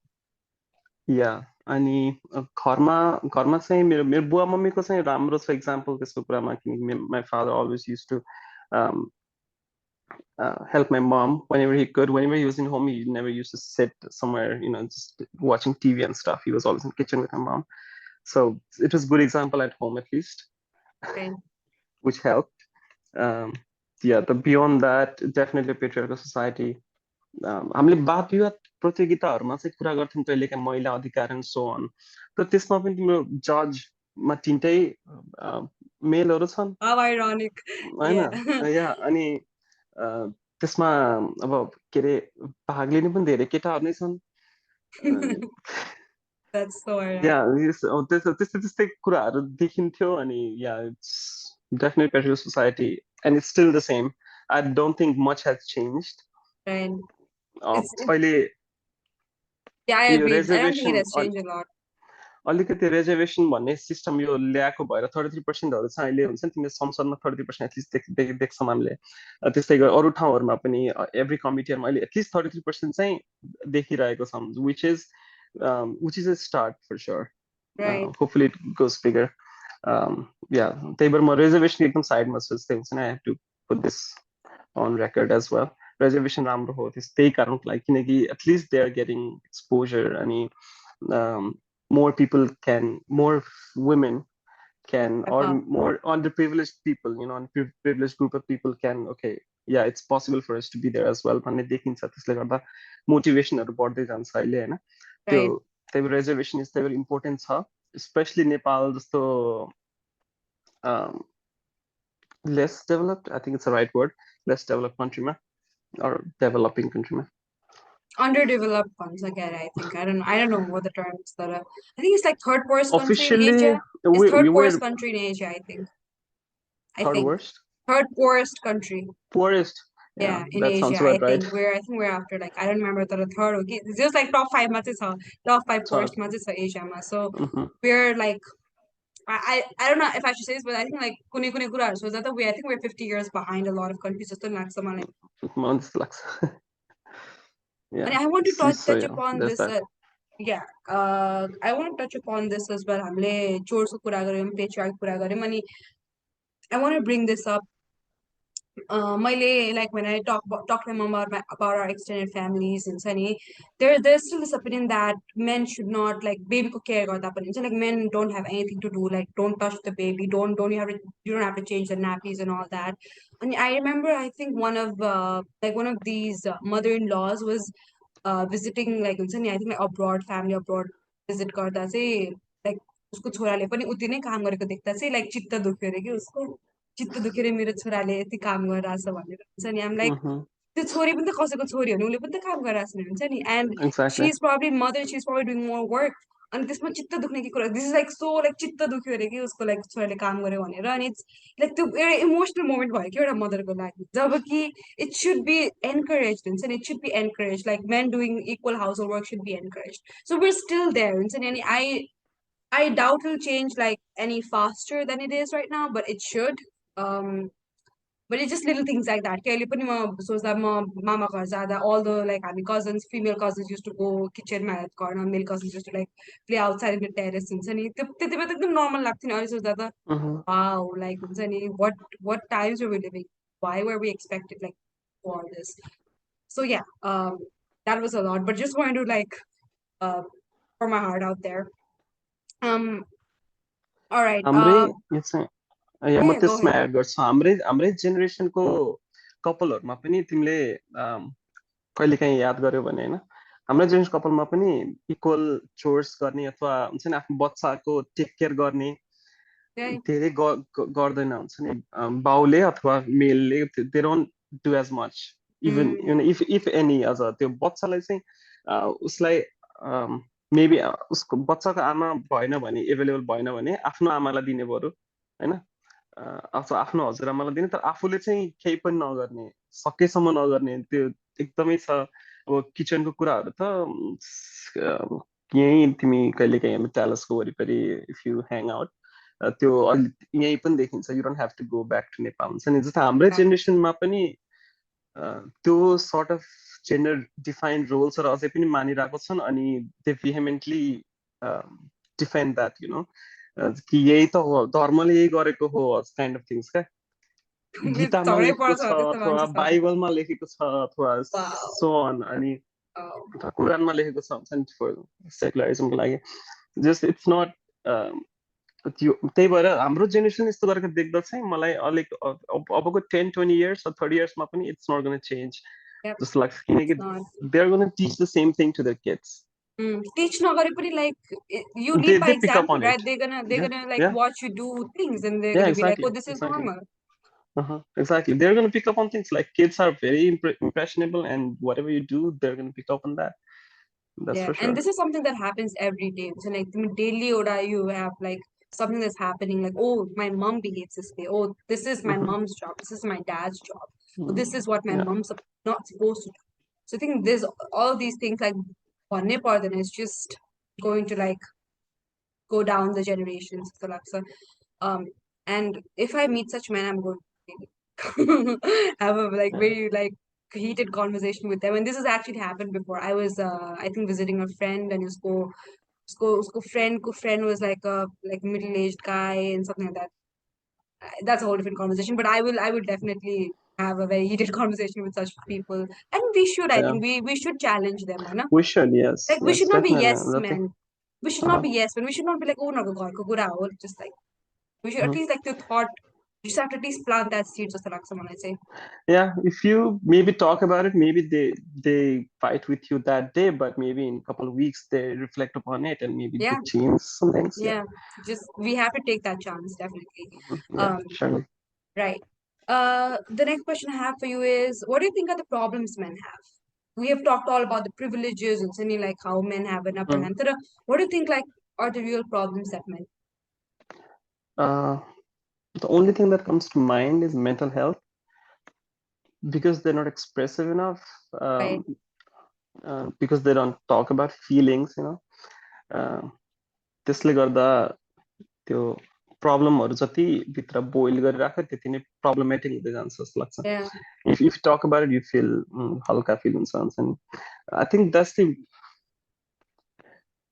yeah. अनि घरमा घरमा चाहिँ मेरो मेरो बुवा मम्मीको चाहिँ राम्रो छ इक्जाम्पल त्यसको कुरामा, किनकि my father always use to help my mom whenever he could. Whenever he was in home, he never used to sit somewhere, just watching TV and stuff. He was always in the kitchen with my mom. So it was good example at home at least, Right. which helped. Um, yeah, but beyond that, definitely patriarchal society. हामीले वाद विवाद प्रतियोगिताहरूमा चाहिँ कुरा गर्थ्यौँ कहिलेकाहीँ महिला अधिकार and so अन, तर त्यसमा पनि तिम्रो जजमा तिनटै मेलहरू छन् How ironic. होइन, Yeah. या अनि त्यसमा अब के अरे भाग लिने पनि धेरै केटाहरू नै छन्। That's so या ironic. त्यस्तै त्यस्तै कुराहरू देखिन्थ्यो। अनि yeah it's definitely patriarchal society and it's still the same. I don't think much has changed. Right. It's अहिले yeah, I यो agree. I don't think it reservation has changed a lot. अलिकति reservation भन्ने system यो ल्याएको भएर 33%हरू चाहिँ अहिले हुन्छ नि, तिमीले संसदमा 33% एटलिस्ट देख्छौँ हामीले। त्यस्तै गरी अरू ठाउँहरूमा पनि एभ्री कमिटीहरूमा अहिले एटलिस्ट 33% चाहिँ देखिरहेको छौँ, which is a start for sure. Right. Hopefully it goes bigger. Yeah त्यही भएर म रिजर्भेसन एकदम साइडमा छु जस्तै हुन्छ नि, I have to put this on record as well. Reservation राम्रो हो त्यही कारणको लागि, किनकि at least they are getting exposure अनि more women can, Step or up. more underprivileged people, underprivileged group of people can, okay, yeah, it's possible for us to be there as well भन्ने देखिन्छ। त्यसले गर्दा मोटिभेसनहरू बढ्दै जान्छ अहिले होइन। त्यो Right. त्यही भएर रिजर्भेसन इज त्यही भएर इम्पोर्टेन्ट छ, स्पेसली नेपाल जस्तो less developed, I think it's a right word, less developed कन्ट्रीमा or developing country. Underdeveloped ones again, I think. I don't know what the term is that I think it's like third poorest country in Officially, Asia. It's third we were poorest country in Asia, I think. I third think. worst, Third poorest country. poorest. Yeah, Yeah, in that Asia. sounds I about right. think we're after like I don't remember the third okay. It's just like top five matches top five So, poorest matches for Asia. So mhm. we're like I don't know if I should say this, but I think like kune kune kurar. So that I think we're 50 years behind a lot of countries. Just like someone like Months lux. and Yeah, I want to so touch yeah, upon there's this that. yeah, I want to touch upon this as well. हामीले चोरको कुरा गऱ्यौँ, patriarchy कुरा गऱ्यौँ अनि I want to bring this up. मैले like when I talk to my mom about our extended families and sunny, there's still this opinion that men should not like baby को care गर्दा पनि हुन्छ, like men don't have anything to do, like don't touch the baby, don't you don't have to change the nappies and all that. And I remember I think one of these mother-in-laws was visiting like हुन्छ नि I think like abroad family abroad visit गर्दा चाहिँ like उसको छोराले पनि उति नै काम गरेको देख्दा चाहिँ like चित्त दुख्यो अरे कि उसको चित्त दुखेर मेरो छोराले यति काम गरिरहेछ भनेर हुन्छ नि आम लाइक Mm-hmm. त्यो छोरी पनि त कसैको छोरी हो नि उसले पनि त काम गरिरहेछ नि हुन्छ नि and she Exactly. Is problem mother she is problem doing more work अनि त्यसमा चित्त दुख्ने के कुरा this is like so like चित्त दुख्यो अरे कि उसको लाइक छोराले काम गर्यो भनेर अनि इट्स लाइक त्यो एउटा इमोसनल मोमेन्ट भयो कि एउटा मदरको लागि जब कि इट सुड बी एन्करेज हुन्छ नि it should be encourage like main doing equal house hold work should be encourage so we're still there हुन्छ नि अनि I doubt it'll change like any faster than it is right now, but it should. Um, but it's just little things like that. Kaya पनि म सोच्दा म मामा घर जाँदा all the like हामी cousins, female cousins used to go kitchen मा help गर्न, male cousins used to like play outside in the terrace हुन्छ नि त्यति बेला त एकदम normal लाग्थ्यो नि अहिले सोच्दा त Mm-hmm. wow like हुन्छ नि what times were we living? Why were we expected like for this? So yeah, that was a lot, but just wanted to like pour my heart out there. Um, all right. हाम्रै यो चाहिँ या Yeah, म yeah, go त्यसमा ahead. Add गर्छु, हाम्रै जेनेरेसनको कपालहरूमा पनि तिमीले कहिलेकाहीँ याद गर्यो भने होइन, हाम्रो जेनेरेसन कपालमा पनि इक्वल चोर्स गर्ने अथवा हुन्छ नि आफ्नो बच्चाको टेक केयर गर्ने Yeah. धेरै गर्दैन हुन्छ नि बाउले अथवा मेलले, they don't do as much even if any. अझ त्यो बच्चालाई चाहिँ उसलाई मेबी उसको बच्चाको आमा भएन भने, एभाइलेबल भएन भने आफ्नो आमालाई दिने बरु होइन, अथवा आफ्नो हजुरआमालाई दिने, तर आफूले चाहिँ केही पनि नगर्ने, सकेसम्म नगर्ने। त्यो एकदमै छ। अब किचनको कुराहरू त यहीँ तिमी कहिलेकाहीँ हामी ट्यालसको वरिपरि इफ यु ह्याङ आउट, त्यो यहीँ पनि देखिन्छ। You don't have to go back to Nepal हुन्छ नि। जस्तो हाम्रै Yeah. जेनेरेसनमा पनि त्यो सर्ट अफ जेन्डर डिफाइन्ड रोल्सहरू अझै पनि मानिरहेको छन् अनि they vehemently defend that you know कि यही त हो धर्मले यही गरेको हो काइन्ड अफ थिङ्स क्या गीतामा झगडै लेखेको पर्छ छ त्यस्तो अथवा मान्छेसँग बाइबलमा लेखेको छ अथवा वाउ सो अन अनि अथवा कुरानमा लेखेको छ हुन्छ नि सेकुलरिजमको लागि जस्ट इट्स नट त्यो त्यही भएर हाम्रो जेनेरेसन यस्तो गरेर देख्दा चाहिँ मलाई अलिक अबको 10-20 इयर्स 30 इयर्समा पनि it's not gonna change yep जस्तो लाग्छ किनकि it's not they are gonna teach the same thing to their kids teach nagare puri like you lead by they pick up example on right it. they're Yeah, gonna like yeah, watch you do things and they're yeah, gonna be like oh exactly, this is exactly. normal. Exactly. They're going to pick up on things like kids are very impressionable, and whatever you do, they're going to pick up on that. That's Yeah, for and sure. this is something that happens every day. So like I mean, daily oda you have like something that's happening like oh my mom behaves this way. Oh this is my Hmm. mom's job. This is my dad's job. Oh, this is what my Yeah, mom's not supposed to do. So I think there's all these things like one part then is just going to like go down the generations. So like so and if I meet such men, I'm going to have a like yeah. very like heated conversation with them. And this has actually happened before. I was I think visiting a friend and usko friend was like a like middle-aged guy and something like that. That's a whole different conversation. But I will definitely have a very heated conversation with such people. And we should, I Yeah. think we should challenge them, right? We should, yes, Like we yes, should not be definitely. yes That's it. men. We should not Uh-huh. be yes men. We should not be like, oh no, just like we should at Mhm. least like the thought. You just have to at least plant that seed, just like someone I say. Yeah, if you maybe talk about it, maybe they fight with you that day, but maybe in a couple of weeks they reflect upon it and maybe they Yeah, change some things. Yeah. yeah. Just we have to take that chance, definitely. Yeah, Um, surely. right. The next question I have for you is, what do you think are the problems men have? We have talked all about the privileges and saying like how men have an upper Mm. hand. What do you think like are the real problems that men? Uh, the only thing that comes to mind is mental health because they're not expressive enough. Right. Um, because they don't talk about feelings, you know. Uh, त्यसले गर्दा त्यो प्रब्लमहरू जति भित्र boil गरिराख्यो त्यति नै problematic हुँदै जान्छ जस्तो लाग्छ Yeah. इफ टक अबाउट इट यु फिल हल्का फिल हुन्छ अनि I think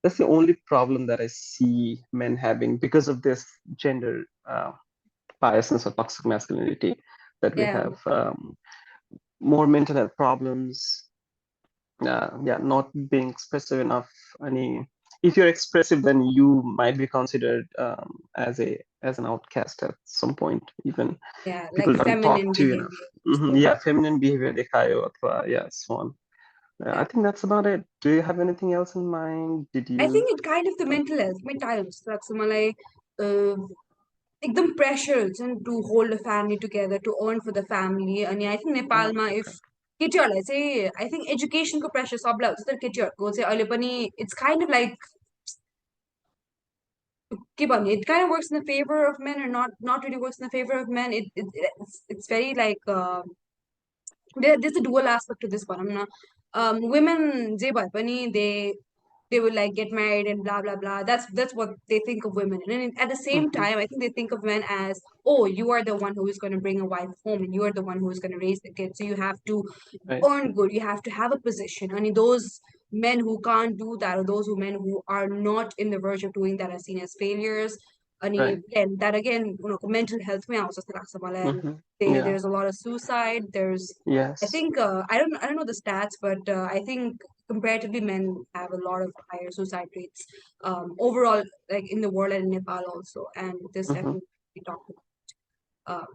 that's the only problem that I see men having because of this gender biasness or toxic masculinity that we Yeah. have more mental health problems yeah not being expressive enough any if you're expressive then you might be considered as an outcast at some point even Yeah. people Like don't talk feminine to you enough. behavior. Mhm, So yeah, feminine behavior dekhayo athwa yeah so on. Yeah, I yeah. think that's about it. Do you have anything else in mind? Did I you think it kind of the talk? mental health, my times. That's my एकदम pressure हुन्छ नि to hold a family together to earn for the family अनि I think नेपालमा if Okay. केटीहरूलाई चाहिँ I think एजुकेसनको pressure सबलाई हुन्छ तर केटीहरूको चाहिँ अहिले पनि इट्स काइन्ड अफ लाइक के भन्ने it kind of works in the favour of main not really works in the favour of main it's very like there's a dual aspect to this one. Women, they will like get married and blah blah blah. That's what they think of women. And at the same Hmm. time, I think they think of men as, oh, you are the one who is going to bring a wife home, and you are the one who is going to raise the kids. So you have to Right. earn good. You have to have a position. I mean, those men who can't do that, or those men who are not in the verge of doing that, are seen as failures. And Right. again, that again, mental health may also and Hmm. Yeah. there's a lot of suicide. I Yes. think I don't know the stats, but I think comparatively men have a lot of higher suicide rates overall, like in the world and in Nepal also. And this Hmm. definitely we talked about.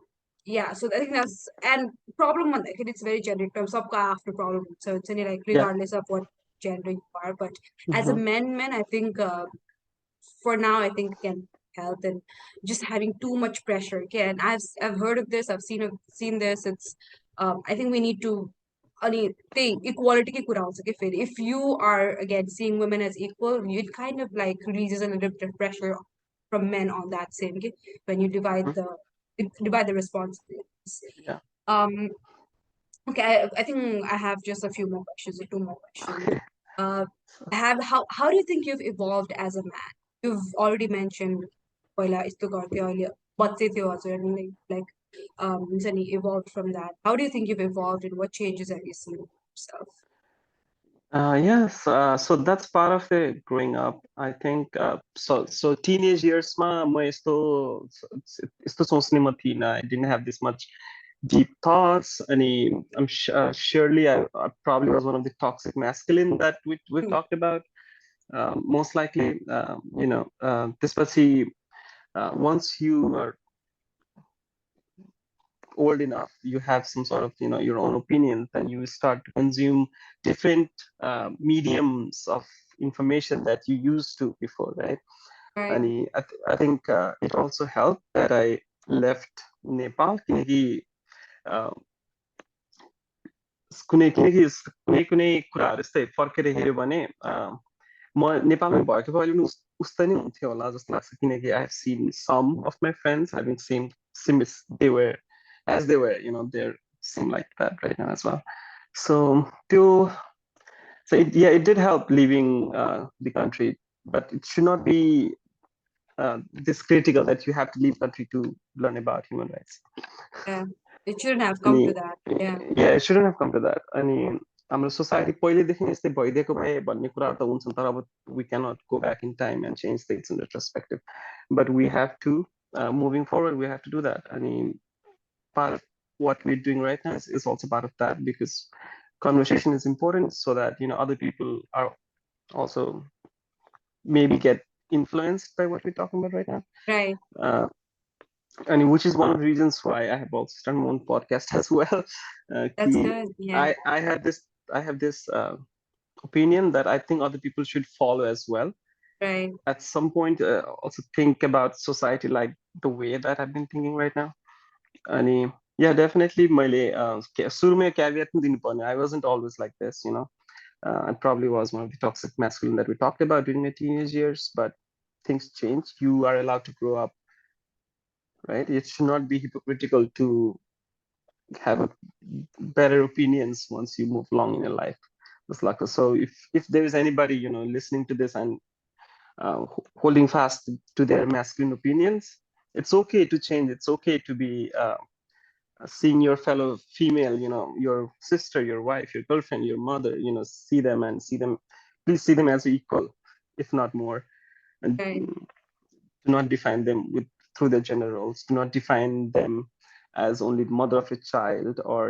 Yeah, so I think that's and problem one like it's very generic term. Sabka after problem, so it's any like Yeah. regardless of what gender you are. But as a Hmm. man, I think for now I think again health and just having too much pressure again I've heard of this I've seen this it's I think we need to अनि त्यही equality के कुरा आउँछ कि फेरि if you are again seeing women as equal it kind of like releases a little bit of pressure from men on that same okay? When you Hmm. divide the responsibilities Yeah. um okay I think I have just a few more questions or two more questions Okay. uh, So, how do you think you've evolved as a man? You've already mentioned पहिला यस्तो गर्थ्यो अहिले बच्चै थियो हजुर अनि like हुन्छ नि evolved from that. How do you think you've evolved and what changes have you seen in yourself? Yes, so that's part of the growing up. I think so teenage years ma म यस्तो सोच्ने म थिइनँ. I didn't have this much deep thoughts. अनि surely I probably was one of the toxic masculine that we talked about. Most likely, त्यसपछि once you are old enough, you have some sort of your own opinion, then you start to consume different mediums of information that you used to before, right? Right, And I think it also helped that I left Nepal किनकि uh, किनकि कुनै कुनै कुराहरू यस्तै फर्केर हेऱ्यो भने म नेपालमै भएको भए पनि उस्तै नै हुन्थ्यो होला जस्तो लाग्छ किनकि I have seen some of my friends having same they were as they were they're seem like that right now as well. So to yeah, it did help leaving the country, but it should not be this critical that you have to leave country to learn about human rights. yeah. It shouldn't have come अनि to that. Yeah, yeah, it shouldn't have come to that. अनि हाम्रो society पहिलेदेखि यस्तै भइदिएको भए भन्ने कुराहरू त हुन्छन् तर अब we cannot go back in time and change things in retrospective, but we have to moving forward we have to do that. अनि part of what we're doing right now is also part of that because conversation is important so that other people are also maybe get influenced by what we're talking about right now. right. Uh, and which is one of the reasons why I have also started my own podcast as well. That's good. Yeah, I have this opinion that I think other people should follow as well. right. At some point, also think about society like the way that I've been thinking right now. And yeah, definitely, मैले सुरुमै caveat पनि दिनुपर्ने. I wasn't always like this, I probably was one of the toxic masculine that we talked about during my teenage years, but things change. You are allowed to grow up, right? It should not be hypocritical to have a better opinions once you move along in your life. Just like so, if there is anybody listening to this and holding fast to their masculine opinions, it's okay to change. It's okay to be seeing your fellow female, your sister, your wife, your girlfriend, your mother, see them and see them. Please see them as equal, if not more, and Right. do not define them with through their gender roles. Do not define them as only the mother of a child, or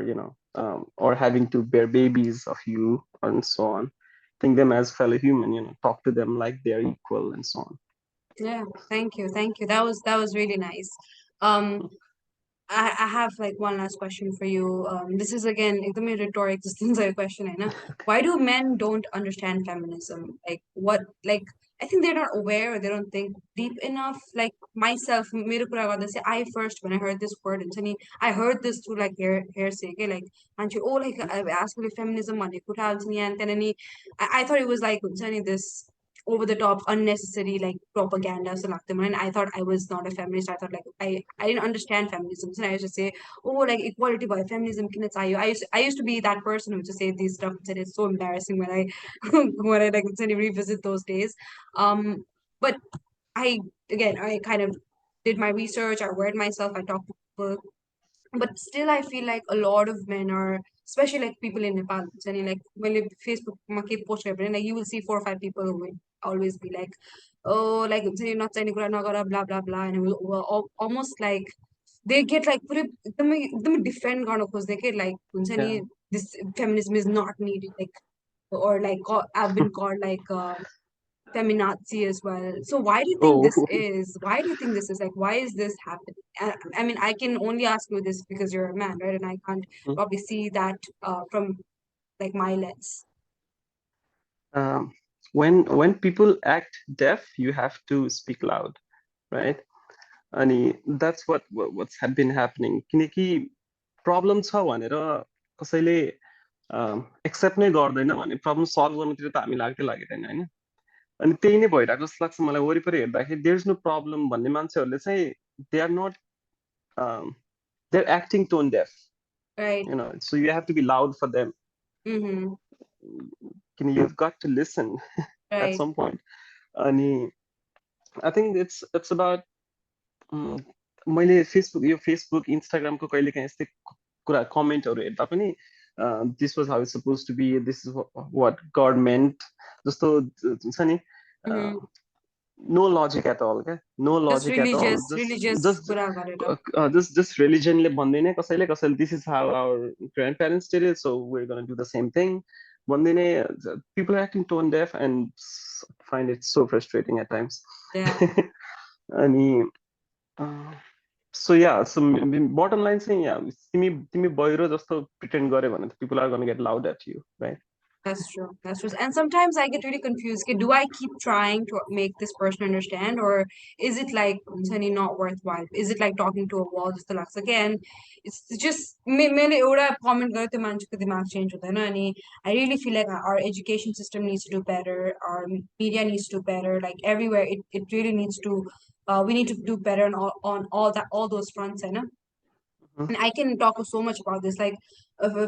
or having to bear babies of you, and so on. Think them as fellow human. Talk to them like they're equal, and so on. Yeah. Thank you. Thank you. That was really nice. Um, I have like one last question for you. This is again एकदमै rhetoric existence question होइन. Why do men don't understand feminism? Like what like I think they're not aware or they don't think deep enough. Like myself, मेरो कुरा गर्दा चाहिँ I first when I heard this word हुन्छ नि I heard this through like hearsay के like मान्छे oh like आजकल feminism भन्ने कुरा हुन्छ नि and then अनि I thought it was like हुन्छ नि this over the top unnecessary like propaganda so like and I thought I was not a feminist. I thought like I didn't understand feminism. So I used to say, oh like equality by feminism I used to be that person who just say these stuff and it's so embarrassing when I when I like suddenly revisit those days. But I again I kind of did my research, I read myself, I talked to people, but still I feel like a lot of men are especially like people in Nepal and like when you Facebook मा केही post गरेर पनि, like you will see 4 or 5 people who will always be like oh like हुन्छ नि नचाहिने कुरा नगर blah blah blah and it will almost like they get like पुरै एकदमै defend गर्न खोज्दै के like हुन्छ नि Yeah. this feminism is not needed like or like I've been called like feminazi as well. So why do you think Oh. this is? Why do you think this is like? Why is this happening? I mean, I can only ask you this because you're a man, right? And I can't probably see that from like my lens. um, when people act deaf, you have to speak loud, right? And that's what's been happening. किनकि problem छ भनेर कसैले accept नै गर्दैन भने problem solve गर्नुतिर त हामी लाग्दै लागेदैन होइन. अनि त्यही नै भइरहेको जस्तो लाग्छ मलाई वरिपरि हेर्दाखेरि देयर इज नो प्रब्लम भन्ने मान्छेहरूले चाहिँ they are not they are acting tone deaf, Right. so you have to be loud for them. Mm-hmm. You've got to listen at Right. some point. And I think it's about मैले Facebook इन्स्टाग्रामको कहिले काहीँ यस्तै कुरा कमेन्टहरू हेर्दा पनि this was how it's supposed to be, this is what God meant. जस्तो छ नि, Mm-hmm. no logic at all, okay? No Just logic at all. religious कुरा गरेर. Just religionले भन्दैन कसैले कसैले, this is how our grandparents did it, so we're gonna do the same thing. भन्दैन, people are acting tone deaf and find it so frustrating at times. Yeah, अनि so yeah, so bottom line saying, yeah, तिमी तिमी बहिरो जस्तो pretend गर्यो भने people are gonna get loud at you, right? that's true. That's true. And sometimes I get really confused. Okay, do I keep trying to make this person understand, or is it like Sunny not worthwhile? Is it like talking to a wall? Just the again, it's just मैले एउटा comment गरेँ त्यो मान्छेको दिमाग change हुँदैन अनि I really feel like our education system needs to do better. Our media needs to do better. Like everywhere, it really needs to. We need to do better on all those fronts, you know. Mhm. And I can talk so much about this. Like,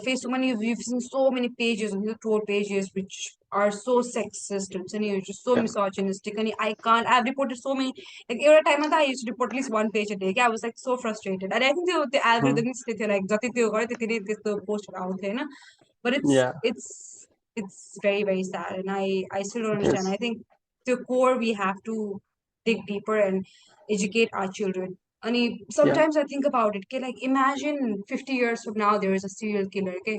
face so many, we've seen so many pages on the troll pages which are so sexist and you're just so Yeah. misogynistic. And I can't. I've reported so many. Like every time I used to report at least one page a day. I was like so frustrated. And I think the Mhm. algorithm is like जति त्यो गर्यो त्यति नै त्यस्तो पोस्टहरू आउँथ्यो होइन. But Yeah. it's very very sad, and I still don't It understand. is. I think the core we have to dig deeper and educate our children. I mean, Yeah. sometimes I think about it. Okay, like imagine 50 years from now there is a serial killer. Okay,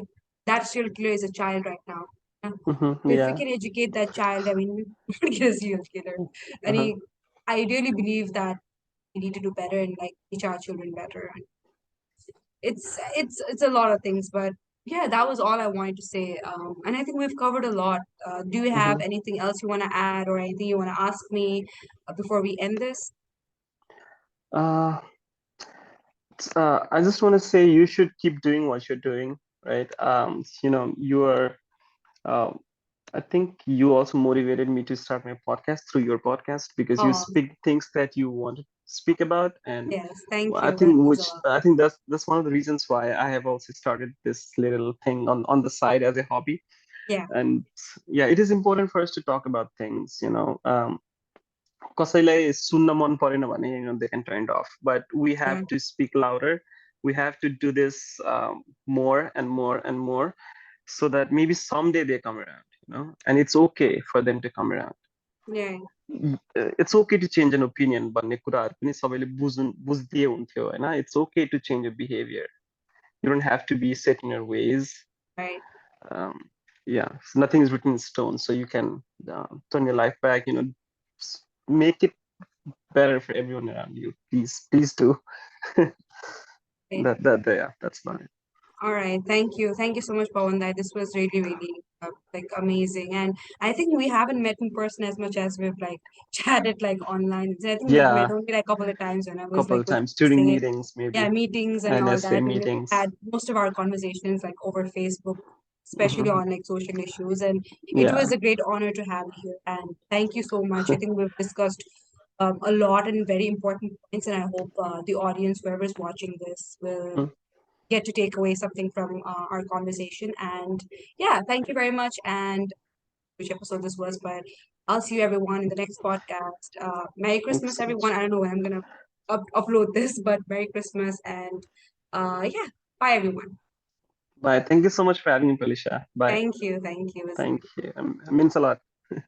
that serial killer is a child right now. Yeah. If we Yeah. can educate that child, I mean, we would get a serial killer. I Uh-huh. mean, I really believe that we need to do better and like teach our children better. It's a lot of things, but yeah, that was all I wanted to say. And I think we've covered a lot. Do you have Mhm. anything else you want to add or anything you want to ask me before we end this? Uh, I just want to say you should keep doing what you're doing, right? You are. Uh, I think you also motivated me to start my podcast through your podcast because you Oh, speak things that you want to speak about, and yes, thank I you. That think means a which lot. I think that's one of the reasons why I have also started this little thing on the side as a hobby. Yeah, And yeah, it is important for us to talk about things, कसैलाई सुन्न मन परेन भने they can turn it off, but we have yeah, to speak louder. We have to do this more and more and more, so that maybe someday they come around, and it's okay for them to come around. yeah, It's okay to change an opinion भन्ने कुराहरू पनि सबैले बुझ्दिए हुन्थ्यो होइन. It's okay to change your behavior. You don't have to be set in your ways. right. um, yeah, so nothing is written in stone, so you can turn your life back, make it better for everyone around you. Please do. Okay. Yeah, that's about it. All right. Thank you. Thank you so much, Pawan. That this was really, really like amazing. And I think we haven't met in person as much as we've like chatted like online. So I think we've met Yeah, only like a couple of times when I was couple like of with times during say meetings yeah, maybe, meetings and and all essay that. And we've meetings. had most of our conversations like over Facebook, especially Hmm. on like social issues. And it Yeah. was a great honor to have you here. And thank you so much. I think we've discussed a lot and very important points. And I hope the audience, whoever's watching this, will get to take away something from our conversation. And yeah, thank you very much. And which episode this was, but I'll see you everyone in the next podcast. Merry Thank you Christmas, so much. everyone. I don't know when I'm gonna upload this, but Merry Christmas and yeah, bye everyone. Bye. Thank you so much for having me, Felicia. Bye. Thank you, thank you. Thank you. It means a lot.